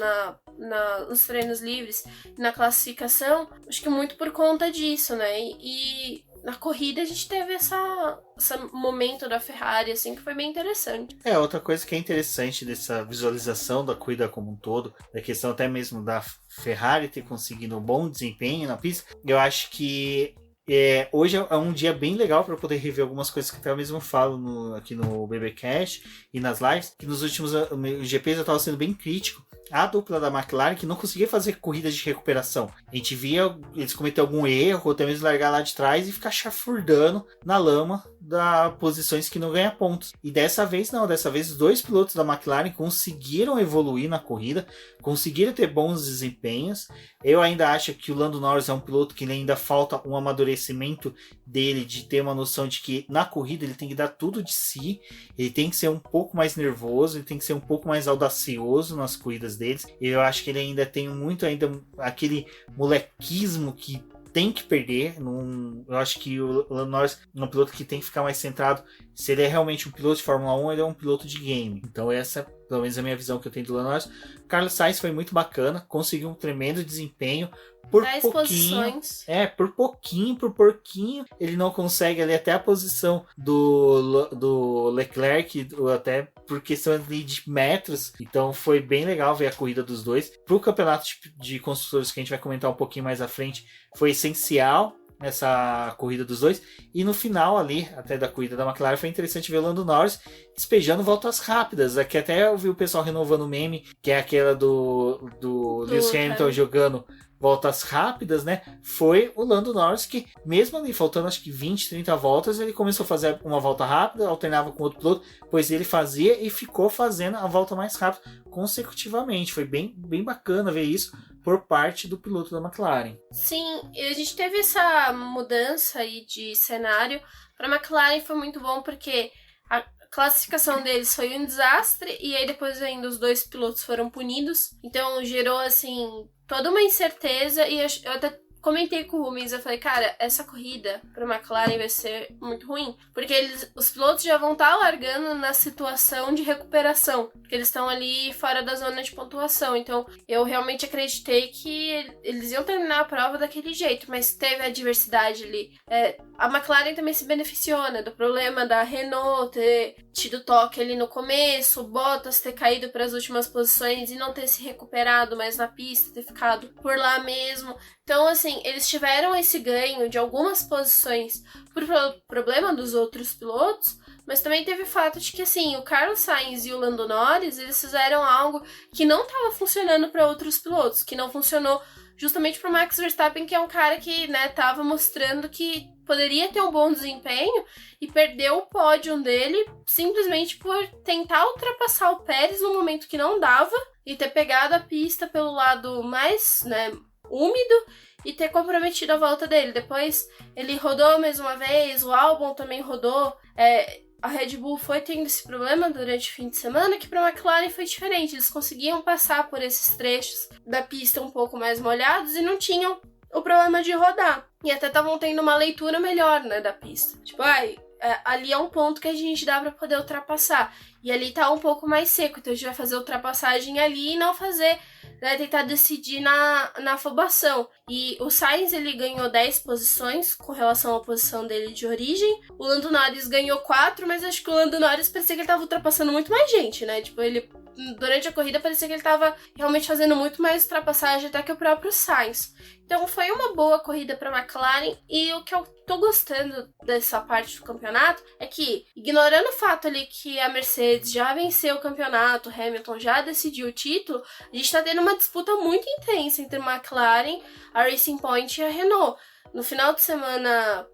B: nos treinos livres, na classificação, acho que muito por conta disso, né? E na corrida a gente teve esse momento da Ferrari, assim, que foi bem interessante.
A: Outra coisa que é interessante dessa visualização da corrida como um todo, da questão até mesmo da Ferrari ter conseguido um bom desempenho na pista, eu acho que hoje é um dia bem legal para poder rever algumas coisas que até eu mesmo falo aqui no BBcast e nas lives, que nos últimos GPs eu estava sendo bem crítico à dupla da McLaren, que não conseguia fazer corridas de recuperação. A gente via eles cometer algum erro, ou até mesmo largar lá de trás e ficar chafurdando na lama das posições que não ganha pontos. E dessa vez não, dessa vez os dois pilotos da McLaren conseguiram evoluir na corrida, conseguiram ter bons desempenhos. Eu ainda acho que o Lando Norris é um piloto que ainda falta um amadurecimento dele, de ter uma noção de que na corrida ele tem que dar tudo de si, ele tem que ser um pouco mais nervoso, ele tem que ser um pouco mais audacioso nas corridas deles. Eu acho que ele ainda tem muito aquele molequismo que tem que perder. Eu acho que o Lando Norris é um piloto que tem que ficar mais centrado. Se ele é realmente um piloto de Fórmula 1, ele é um piloto de game. Então essa, pelo menos, é a minha visão que eu tenho do Lando Norris. Carlos Sainz foi muito bacana, conseguiu um tremendo desempenho. Por
B: 10
A: pouquinho,
B: posições.
A: por pouquinho, ele não consegue ali até a posição do Leclerc, até por questão de metros. Então foi bem legal ver a corrida dos dois. Pro campeonato de construtores, que a gente vai comentar um pouquinho mais à frente, foi essencial essa corrida dos dois. E no final ali, até da corrida da McLaren, foi interessante ver o Lando Norris despejando voltas rápidas. Aqui até eu vi o pessoal renovando o meme, que é aquela do Lewis Hamilton jogando voltas rápidas, né? Foi o Lando Norris que, mesmo ali faltando acho que 20, 30 voltas, ele começou a fazer uma volta rápida, alternava com outro piloto, pois ele fazia e ficou fazendo a volta mais rápida consecutivamente. Foi bem, bem bacana ver isso por parte do piloto da McLaren.
B: Sim, a gente teve essa mudança aí de cenário. Para a McLaren foi muito bom porque a classificação deles foi um desastre e aí depois ainda os dois pilotos foram punidos. Então gerou assim toda uma incerteza e eu até comentei com o Rubens, eu falei, cara, essa corrida pra McLaren vai ser muito ruim, porque os pilotos já vão estar largando na situação de recuperação, porque eles estão ali fora da zona de pontuação, então eu realmente acreditei que eles iam terminar a prova daquele jeito, mas teve a diversidade ali. A McLaren também se beneficiou, né, do problema da Renault ter tido toque ali no começo, o Bottas ter caído para as últimas posições e não ter se recuperado mais na pista, ter ficado por lá mesmo. Então, assim, eles tiveram esse ganho de algumas posições por problema dos outros pilotos, mas também teve o fato de que, assim, o Carlos Sainz e o Lando Norris, eles fizeram algo que não estava funcionando para outros pilotos, que não funcionou justamente para o Max Verstappen, que é um cara que, né, tava mostrando que poderia ter um bom desempenho e perdeu o pódio dele simplesmente por tentar ultrapassar o Pérez no momento que não dava e ter pegado a pista pelo lado mais, né, úmido e ter comprometido a volta dele. Depois ele rodou mais uma vez, o Albon também rodou. A Red Bull foi tendo esse problema durante o fim de semana, que para a McLaren foi diferente. Eles conseguiam passar por esses trechos da pista um pouco mais molhados e não tinham o problema de rodar. E até estavam tendo uma leitura melhor, né, da pista. Tipo, ali é um ponto que a gente dá para poder ultrapassar. E ali tá um pouco mais seco, então a gente vai fazer ultrapassagem ali e não fazer, né, tentar decidir na afobação. E o Sainz, ele ganhou 10 posições com relação à posição dele de origem. O Lando Norris ganhou 4, mas acho que o Lando Norris parecia que ele tava ultrapassando muito mais gente, né? Tipo, ele, durante a corrida, parecia que ele tava realmente fazendo muito mais ultrapassagem até que o próprio Sainz. Então foi uma boa corrida para a McLaren e o que eu tô gostando dessa parte do campeonato é que, ignorando o fato ali que a Mercedes já venceu o campeonato, Hamilton já decidiu o título, a gente tá tendo uma disputa muito intensa entre a McLaren, a Racing Point e a Renault. No final de semana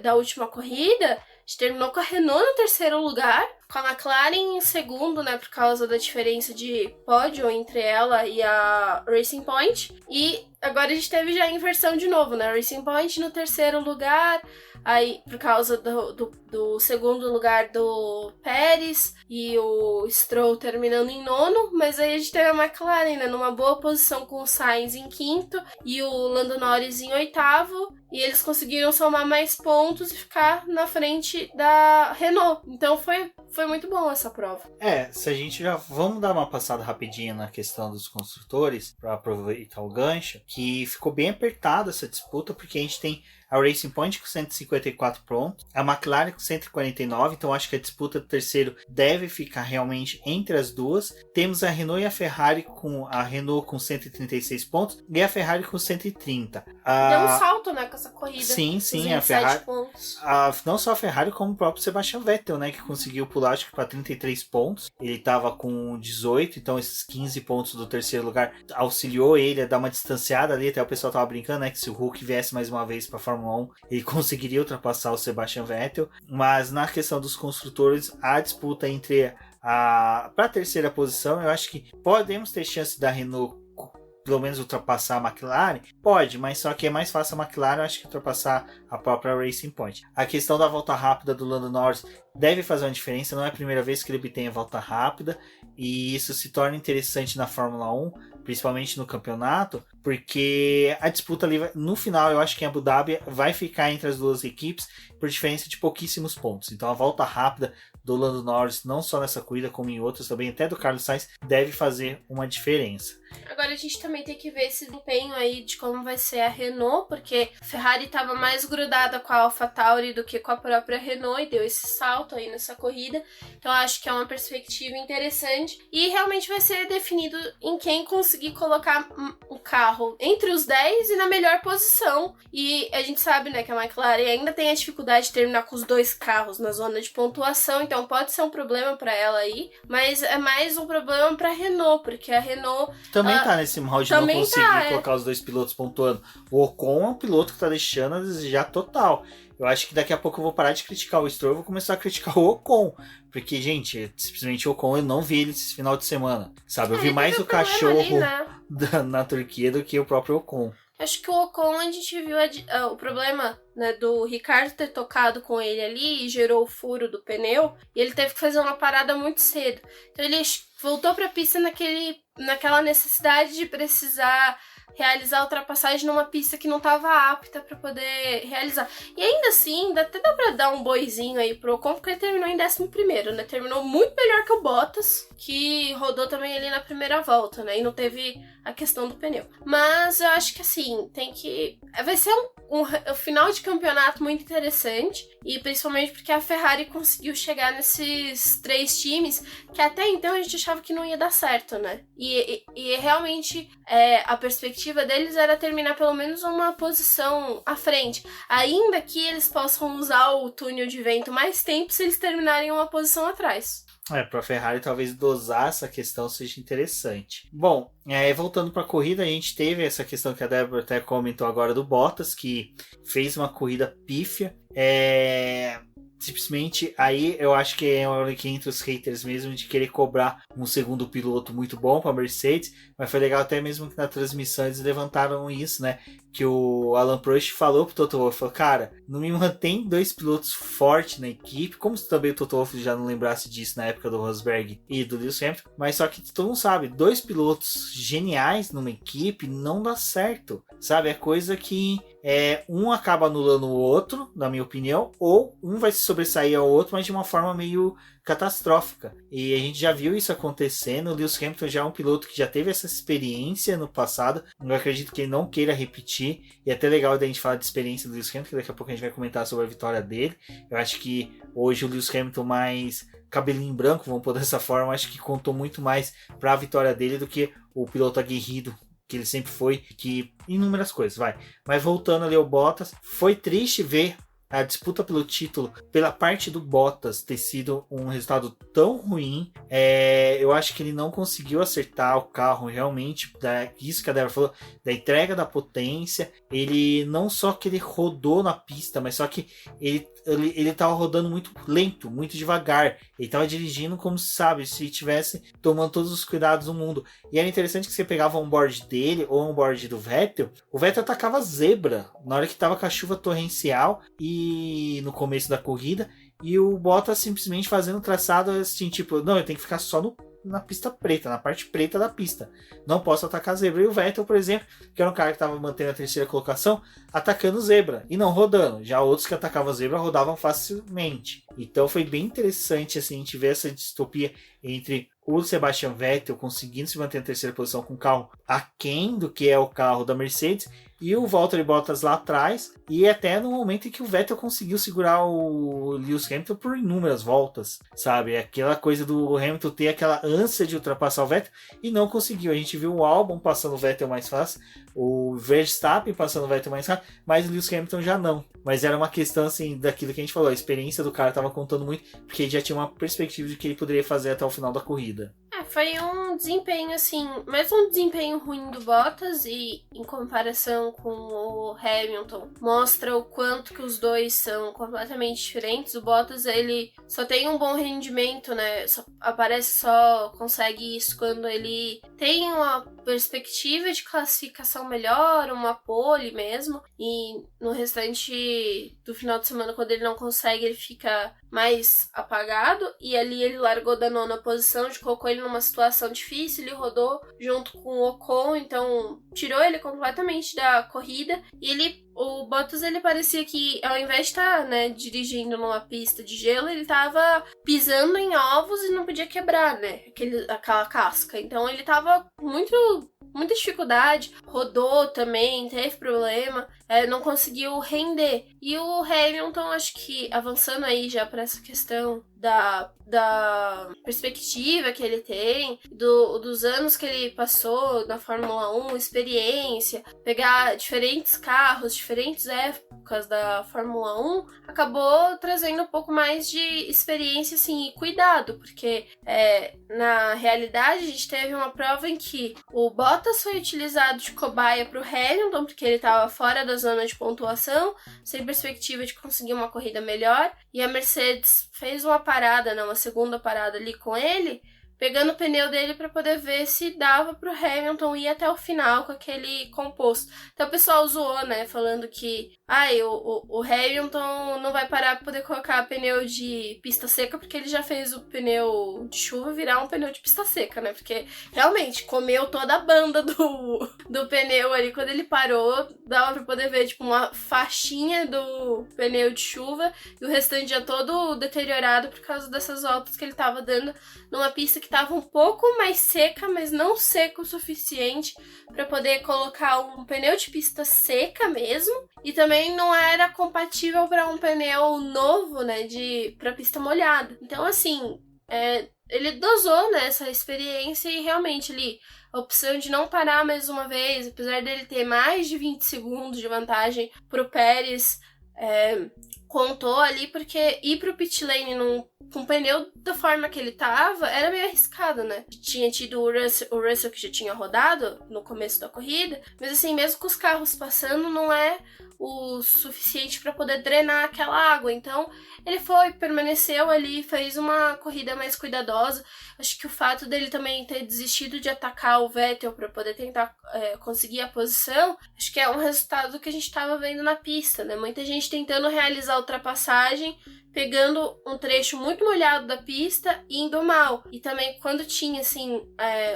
B: da última corrida, a gente terminou com a Renault no terceiro lugar, com a McLaren em segundo, né, por causa da diferença de pódio entre ela e a Racing Point. E agora a gente teve já a inversão de novo, né? Racing Point no terceiro lugar, aí por causa do segundo lugar do Pérez e o Stroll terminando em nono, mas aí a gente teve a McLaren, né, numa boa posição com o Sainz em quinto e o Lando Norris em oitavo, e eles conseguiram somar mais pontos e ficar na frente da Renault. Então foi muito bom essa prova.
A: Se a gente já... Vamos dar uma passada rapidinha na questão dos construtores, para aproveitar o gancho, que ficou bem apertada essa disputa, porque a gente tem a Racing Point com 154 pontos, a McLaren com 149, então acho que a disputa do terceiro deve ficar realmente entre as duas. Temos a Renault e a Ferrari, com a Renault com 136 pontos e a Ferrari com 130.
B: Deu um salto, né, com essa corrida.
A: Sim, a Ferrari.
B: Pontos.
A: Não só a Ferrari, como o próprio Sebastian Vettel, né, que conseguiu pular, acho que para 33 pontos. Ele estava com 18, então esses 15 pontos do terceiro lugar auxiliou ele a dar uma distanciada ali. Até o pessoal tava brincando, né, que se o Hulk viesse mais uma vez para a Fórmula 1, ele conseguiria ultrapassar o Sebastian Vettel. Mas na questão dos construtores, a disputa entre para a terceira posição, eu acho que podemos ter chance da Renault pelo menos ultrapassar a McLaren? Pode, mas só que é mais fácil a McLaren, eu acho, que ultrapassar a própria Racing Point. A questão da volta rápida do Lando Norris deve fazer uma diferença, não é a primeira vez que ele obtém a volta rápida, e isso se torna interessante na Fórmula 1, principalmente no campeonato, porque a disputa ali, no final, eu acho que em Abu Dhabi vai ficar entre as duas equipes por diferença de pouquíssimos pontos. Então a volta rápida do Lando Norris, não só nessa corrida como em outras também, até do Carlos Sainz, deve fazer uma diferença.
B: Agora a gente também tem que ver esse desempenho aí de como vai ser a Renault, porque a Ferrari estava mais grudada com a AlphaTauri do que com a própria Renault e deu esse salto aí nessa corrida. Então acho que é uma perspectiva interessante e realmente vai ser definido em quem conseguir colocar o carro entre os 10 e na melhor posição. E a gente sabe, né, que a McLaren ainda tem a dificuldade de terminar com os dois carros na zona de pontuação, então pode ser um problema para ela aí, mas é mais um problema para a Renault, porque a Renault
A: também tá nesse mal de não conseguir colocar os dois pilotos pontuando. O Ocon é um piloto que tá deixando a desejar total. Eu acho que daqui a pouco eu vou parar de criticar o Stroll e vou começar a criticar o Ocon. Porque, gente, simplesmente o Ocon, eu não vi ele esse final de semana. Sabe, eu vi mais o cachorro ali, na Turquia do que o próprio Ocon.
B: Acho que o Ocon, a gente viu o problema, né, do Ricardo ter tocado com ele ali e gerou o furo do pneu. E ele teve que fazer uma parada muito cedo. Então ele voltou pra pista naquela necessidade de precisar realizar a ultrapassagem numa pista que não estava apta para poder realizar. E ainda assim, até dá para dar um boizinho aí pro Ocon, porque ele terminou em 11º, né? Terminou muito melhor que o Bottas, que rodou também ali na primeira volta, né? E não teve a questão do pneu. Mas eu acho que assim, vai ser um final de campeonato muito interessante, e principalmente porque a Ferrari conseguiu chegar nesses 3 times que até então a gente achava que não ia dar certo, né? E realmente a perspectiva deles era terminar pelo menos uma posição à frente, ainda que eles possam usar o túnel de vento mais tempo se eles terminarem uma posição atrás.
A: Para a Ferrari talvez dosar essa questão seja interessante. Bom, voltando para a corrida, a gente teve essa questão que a Débora até comentou agora do Bottas, que fez uma corrida pífia. Simplesmente aí eu acho que é uma hora que entra os haters mesmo de querer cobrar um segundo piloto muito bom para a Mercedes, mas foi legal até mesmo que na transmissão eles levantaram isso, né? Que o Alan Prost falou pro Toto Wolff, falou, cara, não me mantém 2 pilotos fortes na equipe, como se também o Toto Wolff já não lembrasse disso na época do Rosberg e do Lewis Hamilton, mas só que todo mundo sabe, 2 pilotos geniais numa equipe não dá certo, sabe? É coisa que um acaba anulando o outro, na minha opinião, ou um vai se sobressair ao outro, mas de uma forma meio catastrófica. E a gente já viu isso acontecendo. O Lewis Hamilton já é um piloto que já teve essa experiência no passado. Eu acredito que ele não queira repetir. E é até legal da gente falar de experiência do Lewis Hamilton, que daqui a pouco a gente vai comentar sobre a vitória dele. Eu acho que hoje o Lewis Hamilton mais cabelinho branco, vamos pôr dessa forma, acho que contou muito mais para a vitória dele do que o piloto aguerrido que ele sempre foi, que inúmeras coisas, vai. Mas voltando ali ao Bottas, foi triste ver a disputa pelo título, pela parte do Bottas ter sido um resultado tão ruim, eu acho que ele não conseguiu acertar o carro realmente, isso que a Débora falou, da entrega da potência. Ele não só que ele rodou na pista, mas só que ele tava rodando muito lento, muito devagar. Ele tava dirigindo como, sabe, se estivesse tomando todos os cuidados do mundo. E era interessante que você pegava o onboard dele ou o onboard do Vettel, o Vettel atacava zebra na hora que tava com a chuva torrencial e no começo da corrida, e o Bottas simplesmente fazendo traçado assim, tipo, não, eu tenho que ficar só na pista preta, na parte preta da pista. Não posso atacar zebra. E o Vettel, por exemplo, que era um cara que estava mantendo a terceira colocação, atacando zebra e não rodando. Já outros que atacavam zebra rodavam facilmente. Então foi bem interessante assim, a gente ver essa distopia entre o Sebastian Vettel conseguindo se manter na terceira posição com um carro aquém do que é o carro da Mercedes, e o Valtteri Bottas lá atrás, e até no momento em que o Vettel conseguiu segurar o Lewis Hamilton por inúmeras voltas, sabe? Aquela coisa do Hamilton ter aquela ânsia de ultrapassar o Vettel e não conseguiu. A gente viu o Albon passando o Vettel mais fácil, o Verstappen passando o Vettel mais rápido, mas o Lewis Hamilton já não. Mas era uma questão assim, daquilo que a gente falou, a experiência do cara estava contando muito, porque ele já tinha uma perspectiva de que ele poderia fazer até o final da corrida.
B: Foi um desempenho, assim, mais um desempenho ruim do Bottas, e em comparação com o Hamilton, mostra o quanto que os dois são completamente diferentes. O Bottas, ele só tem um bom rendimento, né, consegue isso quando ele tem uma perspectiva de classificação melhor, uma pole mesmo, e no restante do final de semana, quando ele não consegue, ele fica mais apagado, e ali ele largou da 9ª posição, colocou ele numa situação difícil, ele rodou junto com o Ocon, então tirou ele completamente da corrida, e o Bottas, ele parecia que ao invés de estar, né, dirigindo numa pista de gelo, ele tava pisando em ovos e não podia quebrar, né, aquela casca, então ele tava muita dificuldade, rodou também, teve problema, não conseguiu render. E o Hamilton, acho que avançando aí já para essa questão da perspectiva que ele tem, dos anos que ele passou na Fórmula 1, experiência, pegar diferentes carros, diferentes épocas da Fórmula 1, acabou trazendo um pouco mais de experiência, assim, e cuidado, porque na realidade a gente teve uma prova em que o Bottas foi utilizado de cobaia para o Hamilton, porque ele estava fora da zona de pontuação, sem perspectiva de conseguir uma corrida melhor, e a Mercedes fez uma segunda parada ali com ele, pegando o pneu dele para poder ver se dava pro Hamilton ir até o final com aquele composto. Então o pessoal zoou, né, falando que o Hamilton não vai parar para poder colocar pneu de pista seca, porque ele já fez o pneu de chuva virar um pneu de pista seca, né, porque realmente comeu toda a banda do pneu ali. Quando ele parou, dava para poder ver tipo uma faixinha do pneu de chuva, e o restante já todo deteriorado por causa dessas voltas que ele tava dando numa pista que estava um pouco mais seca, mas não seca o suficiente para poder colocar um pneu de pista seca mesmo, e também não era compatível para um pneu novo, né, para pista molhada. Então, assim, ele dosou, né, essa experiência, e realmente a opção de não parar mais uma vez, apesar dele ter mais de 20 segundos de vantagem pro Pérez, contou ali, porque ir pro pit lane com o pneu da forma que ele tava era meio arriscado, né? Tinha tido o Russell que já tinha rodado no começo da corrida, mas assim, mesmo com os carros passando, não é o suficiente para poder drenar aquela água. Então ele permaneceu ali, fez uma corrida mais cuidadosa. Acho que o fato dele também ter desistido de atacar o Vettel para poder tentar conseguir a posição, acho que é um resultado que a gente estava vendo na pista, né? Muita gente tentando realizar a ultrapassagem, pegando um trecho muito molhado da pista e indo mal. E também quando tinha, assim,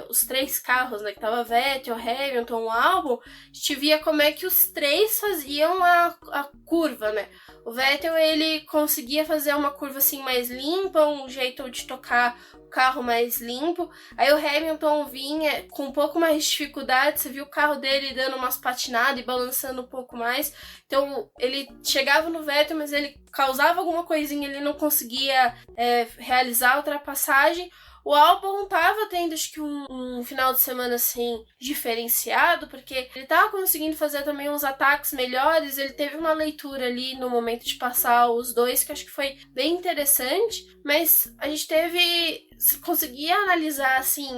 B: os 3 carros, né, que tava Vettel, Hamilton, Albon, a gente via como é que os 3 faziam a curva, né? O Vettel, ele conseguia fazer uma curva, assim, mais limpa, um jeito de tocar o carro mais limpo. Aí o Hamilton vinha com um pouco mais de dificuldade, você viu o carro dele dando umas patinadas e balançando um pouco mais. Então, ele chegava no Vettel, mas ele causava alguma coisinha, ele não conseguia realizar a ultrapassagem. O Albon tava tendo, acho que um final de semana, assim, diferenciado, porque ele tava conseguindo fazer também uns ataques melhores, ele teve uma leitura ali no momento de passar os dois, que acho que foi bem interessante, mas a gente conseguia analisar, assim,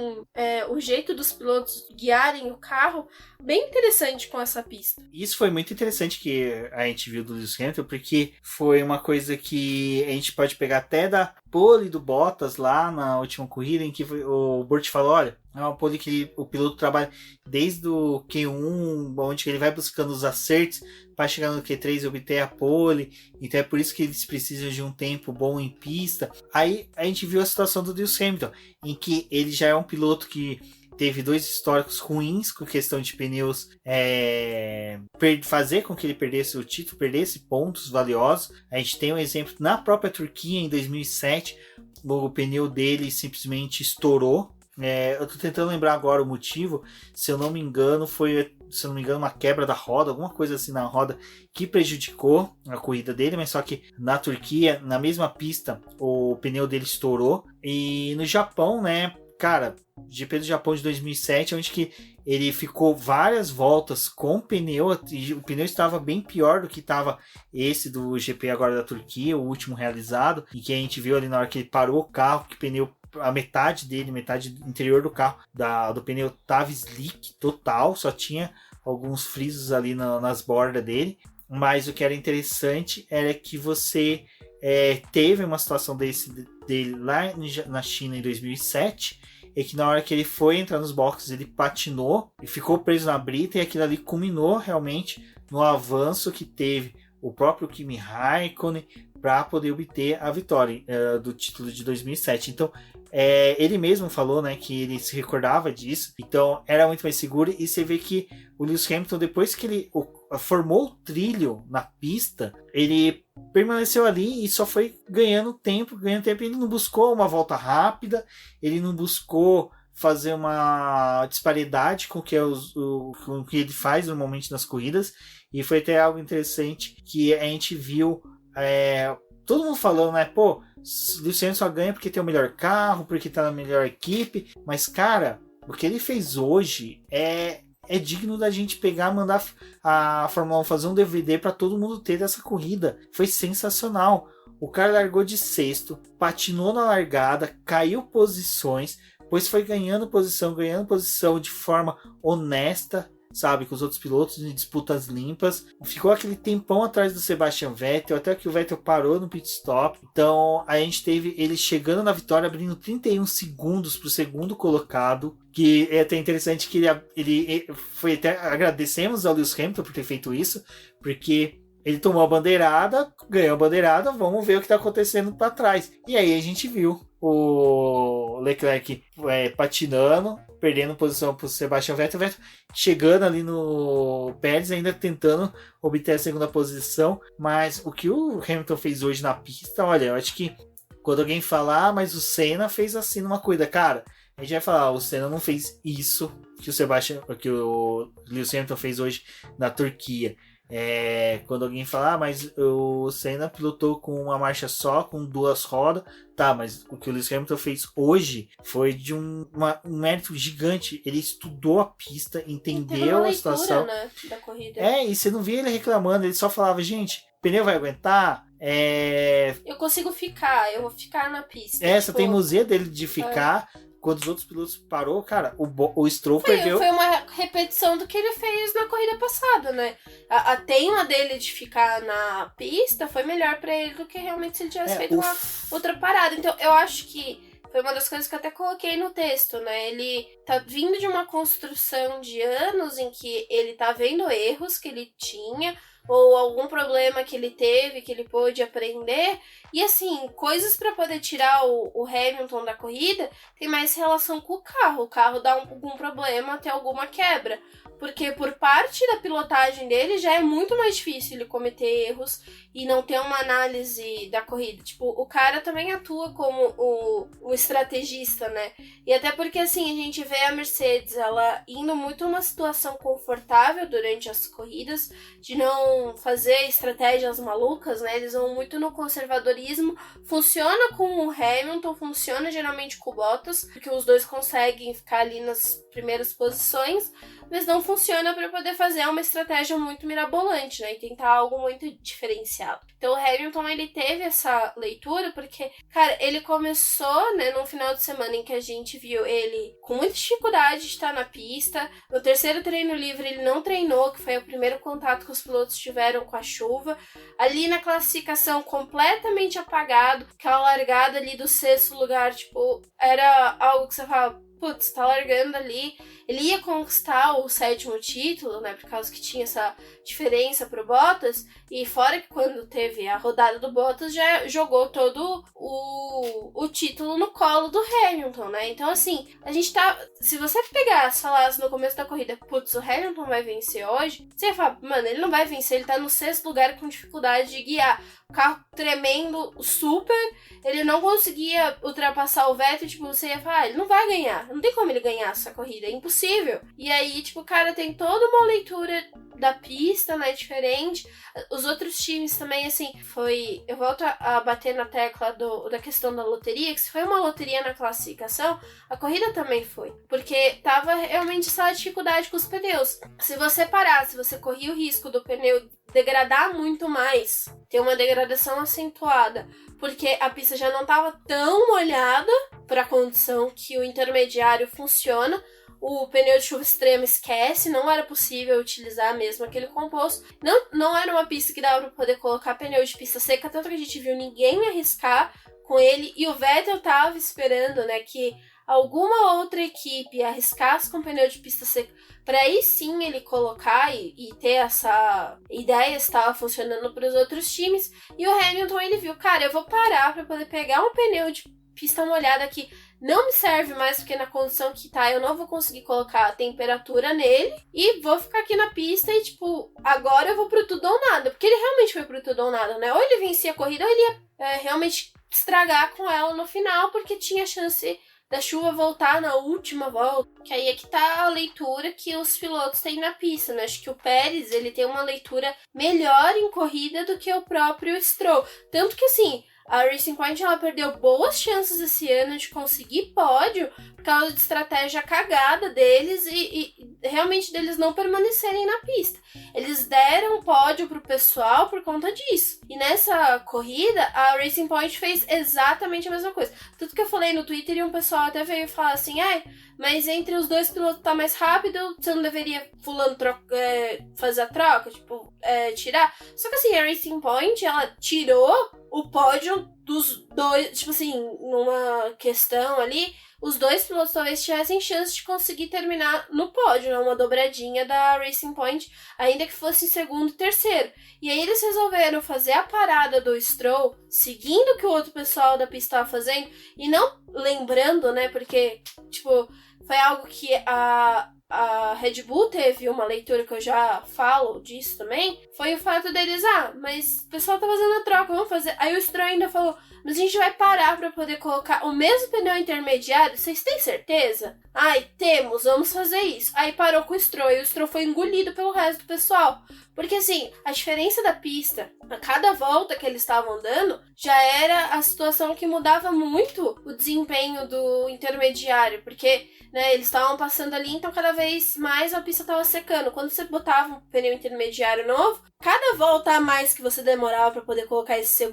B: o jeito dos pilotos guiarem o carro, bem interessante com essa pista.
A: Isso foi muito interessante que a gente viu do Lewis Hamilton, porque foi uma coisa que a gente pode pegar até da pole do Bottas lá na última corrida, em que o Burt falou, olha, é uma pole que o piloto trabalha desde o Q1, onde ele vai buscando os acertos para chegar no Q3 e obter a pole, então é por isso que eles precisam de um tempo bom em pista. Aí a gente viu a situação do Lewis Hamilton, em que ele já é um piloto que teve 2 históricos ruins com questão de pneus, fazer com que ele perdesse o título, perdesse pontos valiosos. A gente tem um exemplo na própria Turquia em 2007, o pneu dele simplesmente estourou. Eu tô tentando lembrar agora o motivo, se eu não me engano uma quebra da roda, alguma coisa assim na roda que prejudicou a corrida dele, mas só que na Turquia, na mesma pista, o pneu dele estourou. E no Japão, né, cara, GP do Japão de 2007, onde que ele ficou várias voltas com o pneu, e o pneu estava bem pior do que estava esse do GP agora da Turquia, o último realizado, e que a gente viu ali na hora que ele parou o carro, que o pneu, a metade interior do carro, do pneu estava slick total, só tinha alguns frisos ali nas bordas dele. Mas o que era interessante era que você teve uma situação dele lá na China em 2007, e que na hora que ele foi entrar nos boxes ele patinou e ficou preso na brita, e aquilo ali culminou realmente no avanço que teve o próprio Kimi Raikkonen para poder obter a vitória do título de 2007. Então ele mesmo falou, né, que ele se recordava disso, então era muito mais seguro. E você vê que o Lewis Hamilton, depois que ele formou o trilho na pista, ele permaneceu ali e só foi ganhando tempo. Ele não buscou uma volta rápida, ele não buscou fazer uma disparidade com o que ele faz normalmente nas corridas. E foi até algo interessante que a gente viu todo mundo falando, né, pô, Lewis Hamilton só ganha porque tem o melhor carro, porque tá na melhor equipe, mas cara, o que ele fez hoje é digno da gente pegar, mandar a Fórmula 1 fazer um DVD para todo mundo ter dessa corrida. Foi sensacional. O cara largou de sexto, patinou na largada, caiu posições, depois foi ganhando posição de forma honesta, sabe, com os outros pilotos em disputas limpas. Ficou aquele tempão atrás do Sebastian Vettel, até que o Vettel parou no pit stop. Então a gente teve ele chegando na vitória, abrindo 31 segundos para o segundo colocado, que é até interessante que ele foi até, agradecemos ao Lewis Hamilton por ter feito isso, porque ele tomou a bandeirada, ganhou a bandeirada, vamos ver o que está acontecendo para trás. E aí a gente viu o Leclerc patinando, perdendo posição para o Sebastian Vettel, chegando ali no Pérez, ainda tentando obter a segunda posição. Mas o que o Hamilton fez hoje na pista, olha, eu acho que quando alguém falar, mas o Senna fez assim numa corrida, cara, a gente vai falar, o Senna não fez isso que o Lewis Hamilton fez hoje na Turquia. Quando alguém falar, mas o Senna pilotou com uma marcha só, com 2 rodas, tá, mas o que o Lewis Hamilton fez hoje foi de um mérito gigante. Ele estudou a pista, entendeu a situação,
B: né, da corrida.
A: E você não via ele reclamando, ele só falava, gente, o pneu vai aguentar,
B: eu consigo ficar, eu vou ficar na pista.
A: Essa teimosia dele de ficar. Quando os outros pilotos parou, cara, o Stroll perdeu.
B: Foi uma repetição do que ele fez na corrida passada, né? A teima dele de ficar na pista foi melhor pra ele do que realmente se ele tivesse feito uma outra parada. Então, eu acho que foi uma das coisas que eu até coloquei no texto, né? Ele tá vindo de uma construção de anos em que ele tá vendo erros que ele tinha, ou algum problema que ele teve, que ele pôde aprender. E assim, coisas para poder tirar o Hamilton da corrida tem mais relação com o carro. O carro dá algum problema, tem alguma quebra. Porque por parte da pilotagem dele já é muito mais difícil ele cometer erros e não ter uma análise da corrida. Tipo, o cara também atua como o estrategista, né? E até porque, assim, a gente vê a Mercedes, ela indo muito numa situação confortável durante as corridas, de não vão fazer estratégias malucas, né? Eles vão muito no conservadorismo. Funciona com o Hamilton, funciona geralmente com o Bottas, porque os dois conseguem ficar ali nas primeiras posições, mas não funciona para poder fazer uma estratégia muito mirabolante, né? E tentar algo muito diferenciado. Então o Hamilton, ele teve essa leitura porque, cara, ele começou, né, num final de semana em que a gente viu ele com muita dificuldade de estar na pista. No terceiro treino livre ele não treinou, que foi o primeiro contato que os pilotos tiveram com a chuva. Ali na classificação, completamente apagado, aquela largada ali do sexto lugar, tipo, era algo que você fala, putz, tá largando ali. Ele ia conquistar o sétimo título, né, por causa que tinha essa diferença pro Bottas, e fora que quando teve a rodada do Bottas, já jogou todo o título no colo do Hamilton, né, então assim, a gente tá, se você pegar, falasse no começo da corrida, putz, o Hamilton vai vencer hoje, você ia falar, mano, ele não vai vencer, ele tá no sexto lugar com dificuldade de guiar, o carro tremendo, super, ele não conseguia ultrapassar o Vettel, tipo, você ia falar, ele não vai ganhar, não tem como ele ganhar essa corrida, é impossível. E aí, tipo, cara, tem toda uma leitura da pista, né, diferente. Os outros times também, assim, foi... Eu volto a bater na tecla da questão da loteria, que se foi uma loteria na classificação, a corrida também foi. Porque tava realmente essa dificuldade com os pneus. Se você parar, se você corria o risco do pneu degradar muito mais, ter uma degradação acentuada, porque a pista já não tava tão molhada para a condição que o intermediário funciona, o pneu de chuva extrema esquece, não era possível utilizar mesmo aquele composto. Não era uma pista que dava para poder colocar pneu de pista seca, tanto que a gente viu ninguém arriscar com ele, e o Vettel tava esperando, né, que alguma outra equipe arriscasse com pneu de pista seca, para aí sim ele colocar e ter essa ideia, estava funcionando para os outros times. E o Hamilton, ele viu, cara, eu vou parar para poder pegar um pneu de pista molhada que não me serve mais, porque na condição que tá eu não vou conseguir colocar a temperatura nele, e vou ficar aqui na pista e, tipo, agora eu vou pro tudo ou nada, porque ele realmente foi pro tudo ou nada, né? Ou ele vencia a corrida, ou ele ia realmente estragar com ela no final, porque tinha chance da chuva voltar na última volta, que aí é que tá a leitura que os pilotos têm na pista, né? Acho que o Pérez, ele tem uma leitura melhor em corrida do que o próprio Stroll, tanto que, assim, a Racing Point, ela perdeu boas chances esse ano de conseguir pódio por causa de estratégia cagada deles e realmente deles não permanecerem na pista. Eles deram pódio pro pessoal por conta disso. E nessa corrida, a Racing Point fez exatamente a mesma coisa. Tudo que eu falei no Twitter, e um pessoal até veio falar assim, mas entre os dois pilotos tá mais rápido, você não deveria fulano fazer a troca, tipo, tirar? Só que assim, a Racing Point, ela tirou o pódio dos dois, tipo assim, numa questão ali, os dois pilotos talvez tivessem chance de conseguir terminar no pódio, né? Uma dobradinha da Racing Point, ainda que fosse em segundo e terceiro. E aí eles resolveram fazer a parada do Stroll, seguindo o que o outro pessoal da pista estava fazendo, e não lembrando, né, porque, tipo, foi algo que a Red Bull teve uma leitura, que eu já falo disso também, foi o fato deles, mas o pessoal tá fazendo a troca, vamos fazer. Aí o Stroll ainda falou, mas a gente vai parar pra poder colocar o mesmo pneu intermediário, vocês têm certeza? Temos, vamos fazer isso. Aí parou com o Stroll, e o Stroll foi engolido pelo resto do pessoal. Porque assim, a diferença da pista, a cada volta que eles estavam dando, já era a situação que mudava muito o desempenho do intermediário, porque, né, eles estavam passando ali, então cada vez mais a pista estava secando. Quando você botava um pneu intermediário novo, cada volta a mais que você demorava para poder colocar esse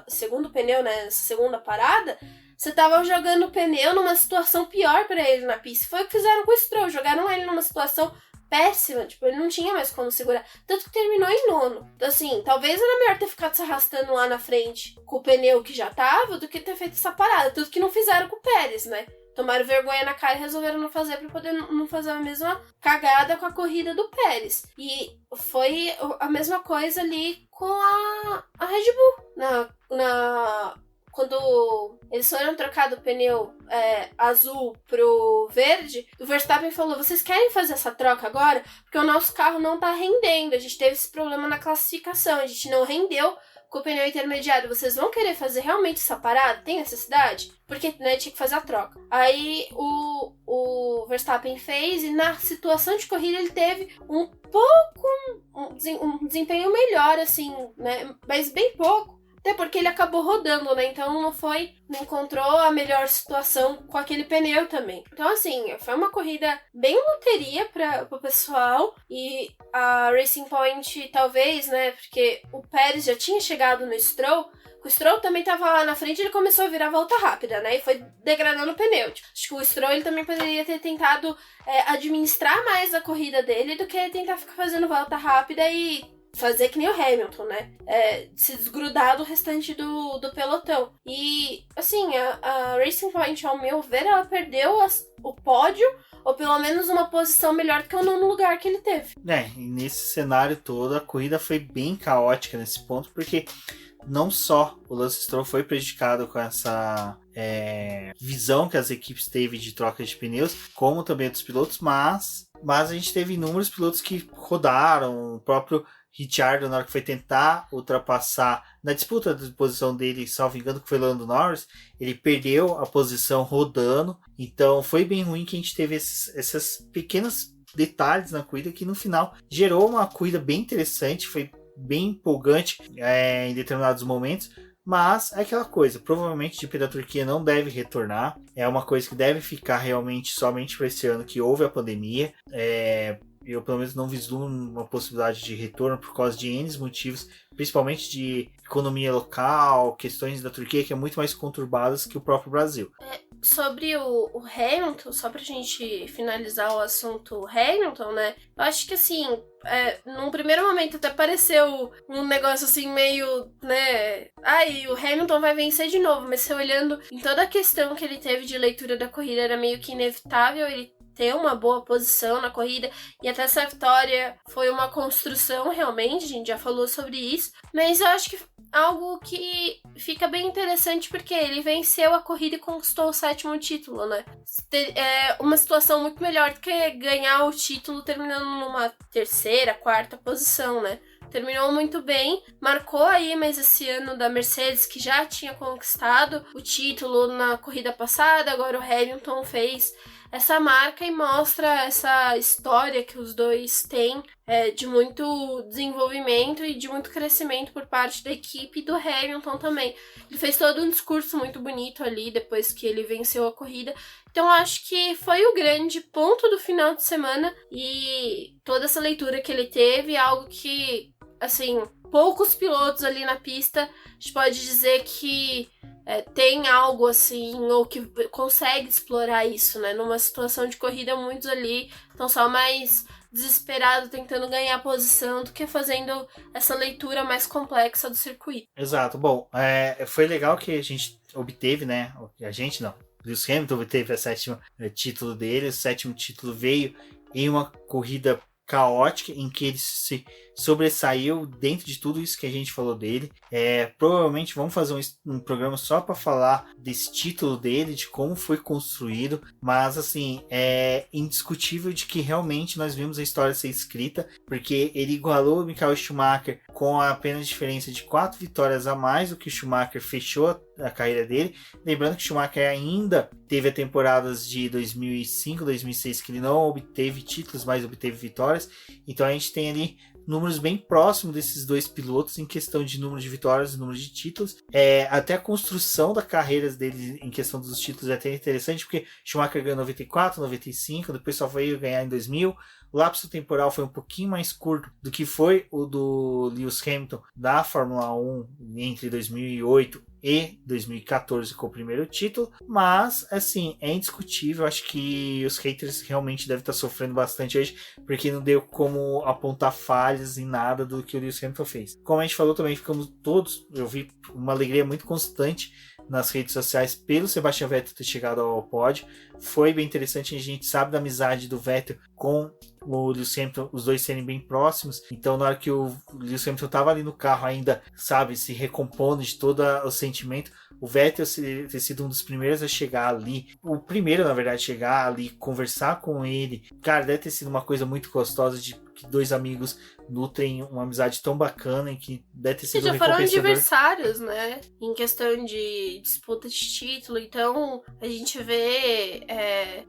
B: segundo pneu, né, essa segunda parada, você tava jogando o pneu numa situação pior para ele na pista. Foi o que fizeram com o Stroll, jogaram ele numa situação péssima, tipo, ele não tinha mais como segurar, tanto que terminou em nono. Então, assim, talvez era melhor ter ficado se arrastando lá na frente com o pneu que já tava, do que ter feito essa parada, tanto que não fizeram com o Pérez, né? Tomaram vergonha na cara e resolveram não fazer pra poder não fazer a mesma cagada com a corrida do Pérez. E foi a mesma coisa ali com a Red Bull. Quando eles foram trocar do pneu azul pro verde, o Verstappen falou, vocês querem fazer essa troca agora? Porque o nosso carro não tá rendendo, a gente teve esse problema na classificação, a gente não rendeu com o pneu intermediário, vocês vão querer fazer realmente essa parada? Tem necessidade? Porque, né, tinha que fazer a troca. Aí o Verstappen fez, e na situação de corrida ele teve um pouco, um desempenho melhor, assim, né? Mas bem pouco. Até porque ele acabou rodando, né? Então não encontrou a melhor situação com aquele pneu também. Então, assim, foi uma corrida bem loteria para o pessoal. E a Racing Point, talvez, né? Porque o Pérez já tinha chegado no Stroll. O Stroll também tava lá na frente, ele começou a virar volta rápida, né? E foi degradando o pneu. Acho que o Stroll ele também poderia ter tentado administrar mais a corrida dele do que tentar ficar fazendo volta rápida e fazer que nem o Hamilton, né? Se desgrudar do restante do pelotão. E, assim, a Racing Point, ao meu ver, ela perdeu o pódio, ou pelo menos uma posição melhor do que o nono lugar que ele teve.
A: E nesse cenário todo, a corrida foi bem caótica nesse ponto, porque não só o Lance Stroll foi prejudicado com essa visão que as equipes teve de troca de pneus, como também dos pilotos, mas a gente teve inúmeros pilotos que rodaram, o próprio Ricciardo, na hora que foi tentar ultrapassar na disputa de posição dele, salvo engano, que foi Lando Norris, ele perdeu a posição rodando. Então foi bem ruim que a gente teve essas pequenos detalhes na corrida que no final gerou uma corrida bem interessante, foi bem empolgante em determinados momentos. Mas é aquela coisa, provavelmente o GP da Turquia não deve retornar, é uma coisa que deve ficar realmente somente para esse ano que houve a pandemia. Eu pelo menos não vislumbro uma possibilidade de retorno por causa de N motivos, principalmente de economia local, questões da Turquia que é muito mais conturbadas que o próprio Brasil.
B: Sobre o Hamilton, só pra gente finalizar o assunto Hamilton, né? Eu acho que assim, num primeiro momento até pareceu um negócio assim meio, né? O Hamilton vai vencer de novo, mas se olhando em toda a questão que ele teve de leitura da corrida, era meio que inevitável ele ter uma boa posição na corrida, e até essa vitória foi uma construção realmente, a gente já falou sobre isso, mas eu acho que algo que fica bem interessante porque ele venceu a corrida e conquistou o 7º título, né? É uma situação muito melhor do que ganhar o título terminando numa 3ª, 4ª posição, né? Terminou muito bem, marcou aí, mas esse ano da Mercedes, que já tinha conquistado o título na corrida passada, agora o Hamilton fez essa marca e mostra essa história que os dois têm de muito desenvolvimento e de muito crescimento por parte da equipe e do Hamilton também. Ele fez todo um discurso muito bonito ali depois que ele venceu a corrida. Então acho que foi o grande ponto do final de semana e toda essa leitura que ele teve, algo que, assim, poucos pilotos ali na pista, a gente pode dizer que tem algo assim, ou que consegue explorar isso, né? Numa situação de corrida, muitos ali estão só mais desesperados tentando ganhar posição do que fazendo essa leitura mais complexa do circuito.
A: Exato. Bom, foi legal que a gente obteve, né? A gente não. Lewis Hamilton obteve o 7º título dele. O 7º título veio em uma corrida caótica, em que ele se sobressaiu dentro de tudo isso que a gente falou dele. Provavelmente vamos fazer um programa só para falar desse título dele, de como foi construído, mas assim, é indiscutível de que realmente nós vimos a história ser escrita, porque ele igualou o Michael Schumacher com a apenas diferença de 4 vitórias a mais do que o Schumacher fechou a carreira dele. Lembrando que o Schumacher ainda teve a temporadas de 2005, 2006 que ele não obteve títulos, mas obteve vitórias. Então a gente tem ali números bem próximos desses dois pilotos em questão de número de vitórias e número de títulos. Até a construção da carreira dele em questão dos títulos é até interessante, porque Schumacher ganhou em 94, 95, depois só veio ganhar em 2000. O lapso temporal foi um pouquinho mais curto do que foi o do Lewis Hamilton da Fórmula 1 entre 2008 e 2014 com o primeiro título, mas assim, é indiscutível. Acho que os haters realmente devem estar sofrendo bastante hoje, porque não deu como apontar falhas em nada do que o Lewis Hamilton fez. Como a gente falou também, ficamos todos, eu vi uma alegria muito constante nas redes sociais pelo Sebastian Vettel ter chegado ao pódio. Foi bem interessante, a gente sabe da amizade do Vettel com o Lewis Hamilton, os dois serem bem próximos. Então na hora que o Lewis Hamilton estava ali no carro ainda, sabe, se recompondo de todo o sentimento, o Vettel ter sido um dos primeiros a chegar ali, o primeiro na verdade chegar ali, conversar com ele, cara, deve ter sido uma coisa muito gostosa, de que dois amigos nutrem uma amizade tão bacana, e que deve ter sido
B: já foram adversários, né, em questão de disputa de título. Então a gente vê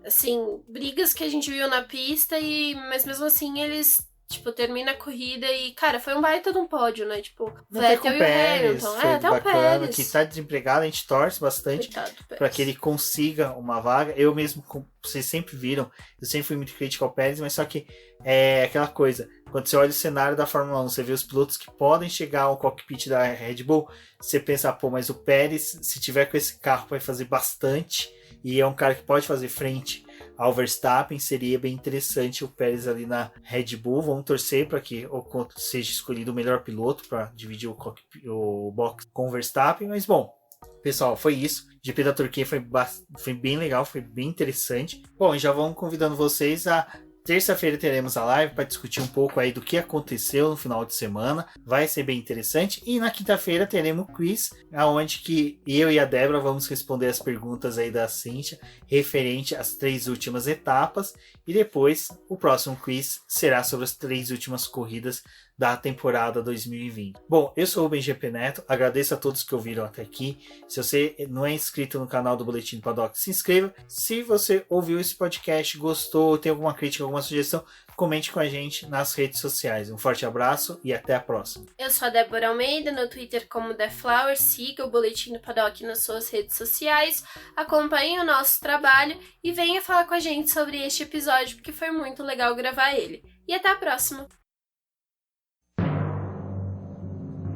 B: assim, brigas que a gente viu na pista, mas mesmo assim eles Tipo, termina a corrida e, cara, foi um baita de um pódio, né? Tipo,
A: Vettel
B: e o Hamilton. Até o Pérez.
A: Que tá desempregado, a gente torce bastante para que ele consiga uma vaga. Eu mesmo, vocês sempre viram, eu sempre fui muito crítico ao Pérez, mas só que é aquela coisa, quando você olha o cenário da Fórmula 1, você vê os pilotos que podem chegar ao cockpit da Red Bull, você pensa, pô, mas o Pérez, se tiver com esse carro, vai fazer bastante, e é um cara que pode fazer frente ao Verstappen, seria bem interessante o Pérez ali na Red Bull. Vamos torcer para que seja escolhido o melhor piloto para dividir o box com o Verstappen, mas bom, pessoal, foi isso. O GP da Turquia foi bem legal, foi bem interessante. Bom, e já vamos convidando vocês a terça-feira teremos a live para discutir um pouco aí do que aconteceu no final de semana. Vai ser bem interessante. E na quinta-feira teremos o quiz, onde que eu e a Débora vamos responder as perguntas aí da Cíntia referente às 3 últimas etapas. E depois o próximo quiz será sobre as 3 últimas corridas da temporada 2020. Bom, eu sou o BGP Neto, agradeço a todos que ouviram até aqui. Se você não é inscrito no canal do Boletim do Paddock, se inscreva. Se você ouviu esse podcast, gostou, tem alguma crítica, alguma sugestão, comente com a gente nas redes sociais. Um forte abraço e até a próxima.
B: Eu sou a Débora Almeida, no Twitter como TheFlower, siga o Boletim do Paddock nas suas redes sociais, acompanhe o nosso trabalho e venha falar com a gente sobre este episódio, porque foi muito legal gravar ele. E até a próxima!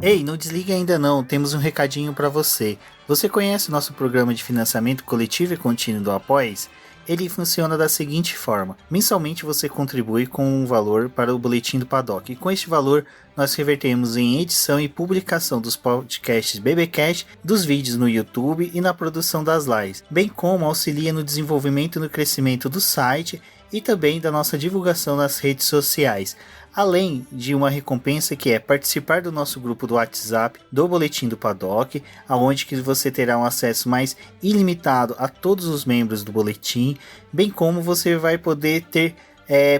A: Ei, não desligue ainda não, temos um recadinho para você. Você conhece o nosso programa de financiamento coletivo e contínuo do Apoies? Ele funciona da seguinte forma: mensalmente você contribui com um valor para o Boletim do Paddock, e com este valor nós revertemos em edição e publicação dos podcasts BBcast, dos vídeos no YouTube e na produção das lives, bem como auxilia no desenvolvimento e no crescimento do site e também da nossa divulgação nas redes sociais. Além de uma recompensa que é participar do nosso grupo do WhatsApp do Boletim do Paddock, onde que você terá um acesso mais ilimitado a todos os membros do Boletim, bem como você vai poder ter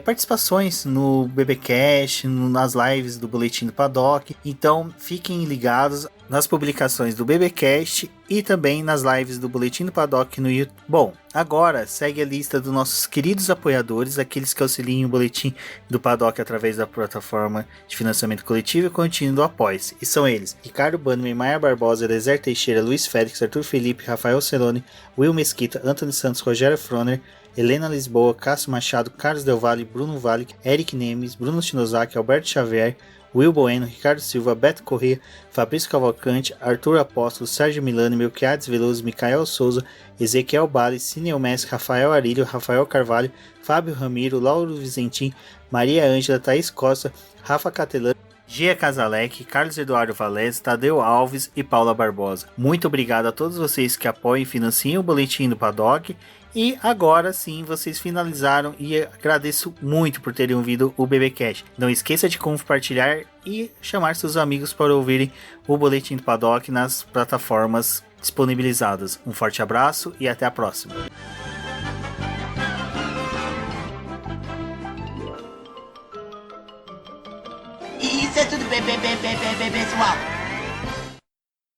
A: participações no BBcast, nas lives do Boletim do Paddock. Então fiquem ligados nas publicações do BBcast e também nas lives do Boletim do Paddock no YouTube. Bom, agora segue a lista dos nossos queridos apoiadores, aqueles que auxiliam o Boletim do Paddock através da plataforma de financiamento coletivo e contínuo do Apoia-se. E são eles: Ricardo Bannerman, Maia Barbosa, Elezer Teixeira, Luiz Félix, Arthur Felipe, Rafael Celone, Will Mesquita, Anthony Santos, Rogério Froner, Helena Lisboa, Cássio Machado, Carlos Del Valle, Bruno Valle, Eric Nemes, Bruno Shinozaki, Alberto Xavier, Will Bueno, Ricardo Silva, Beto Corrêa, Fabrício Cavalcante, Arthur Apóstolo, Sérgio Milani, Melquiades Veloso, Micael Souza, Ezequiel Bale, Cineu Messi, Rafael Arilho, Rafael Carvalho, Fábio Ramiro, Lauro Vizentim, Maria Ângela, Thaís Costa, Rafa Catelan, Gia Casalec, Carlos Eduardo Valese, Tadeu Alves e Paula Barbosa. Muito obrigado a todos vocês que apoiam e financiam o Boletim do Paddock. E agora sim, vocês finalizaram e agradeço muito por terem ouvido o BBcast. Não esqueça de compartilhar e chamar seus amigos para ouvirem o Boletim do Paddock nas plataformas disponibilizadas. Um forte abraço e até a próxima.
C: Isso é tudo, pessoal.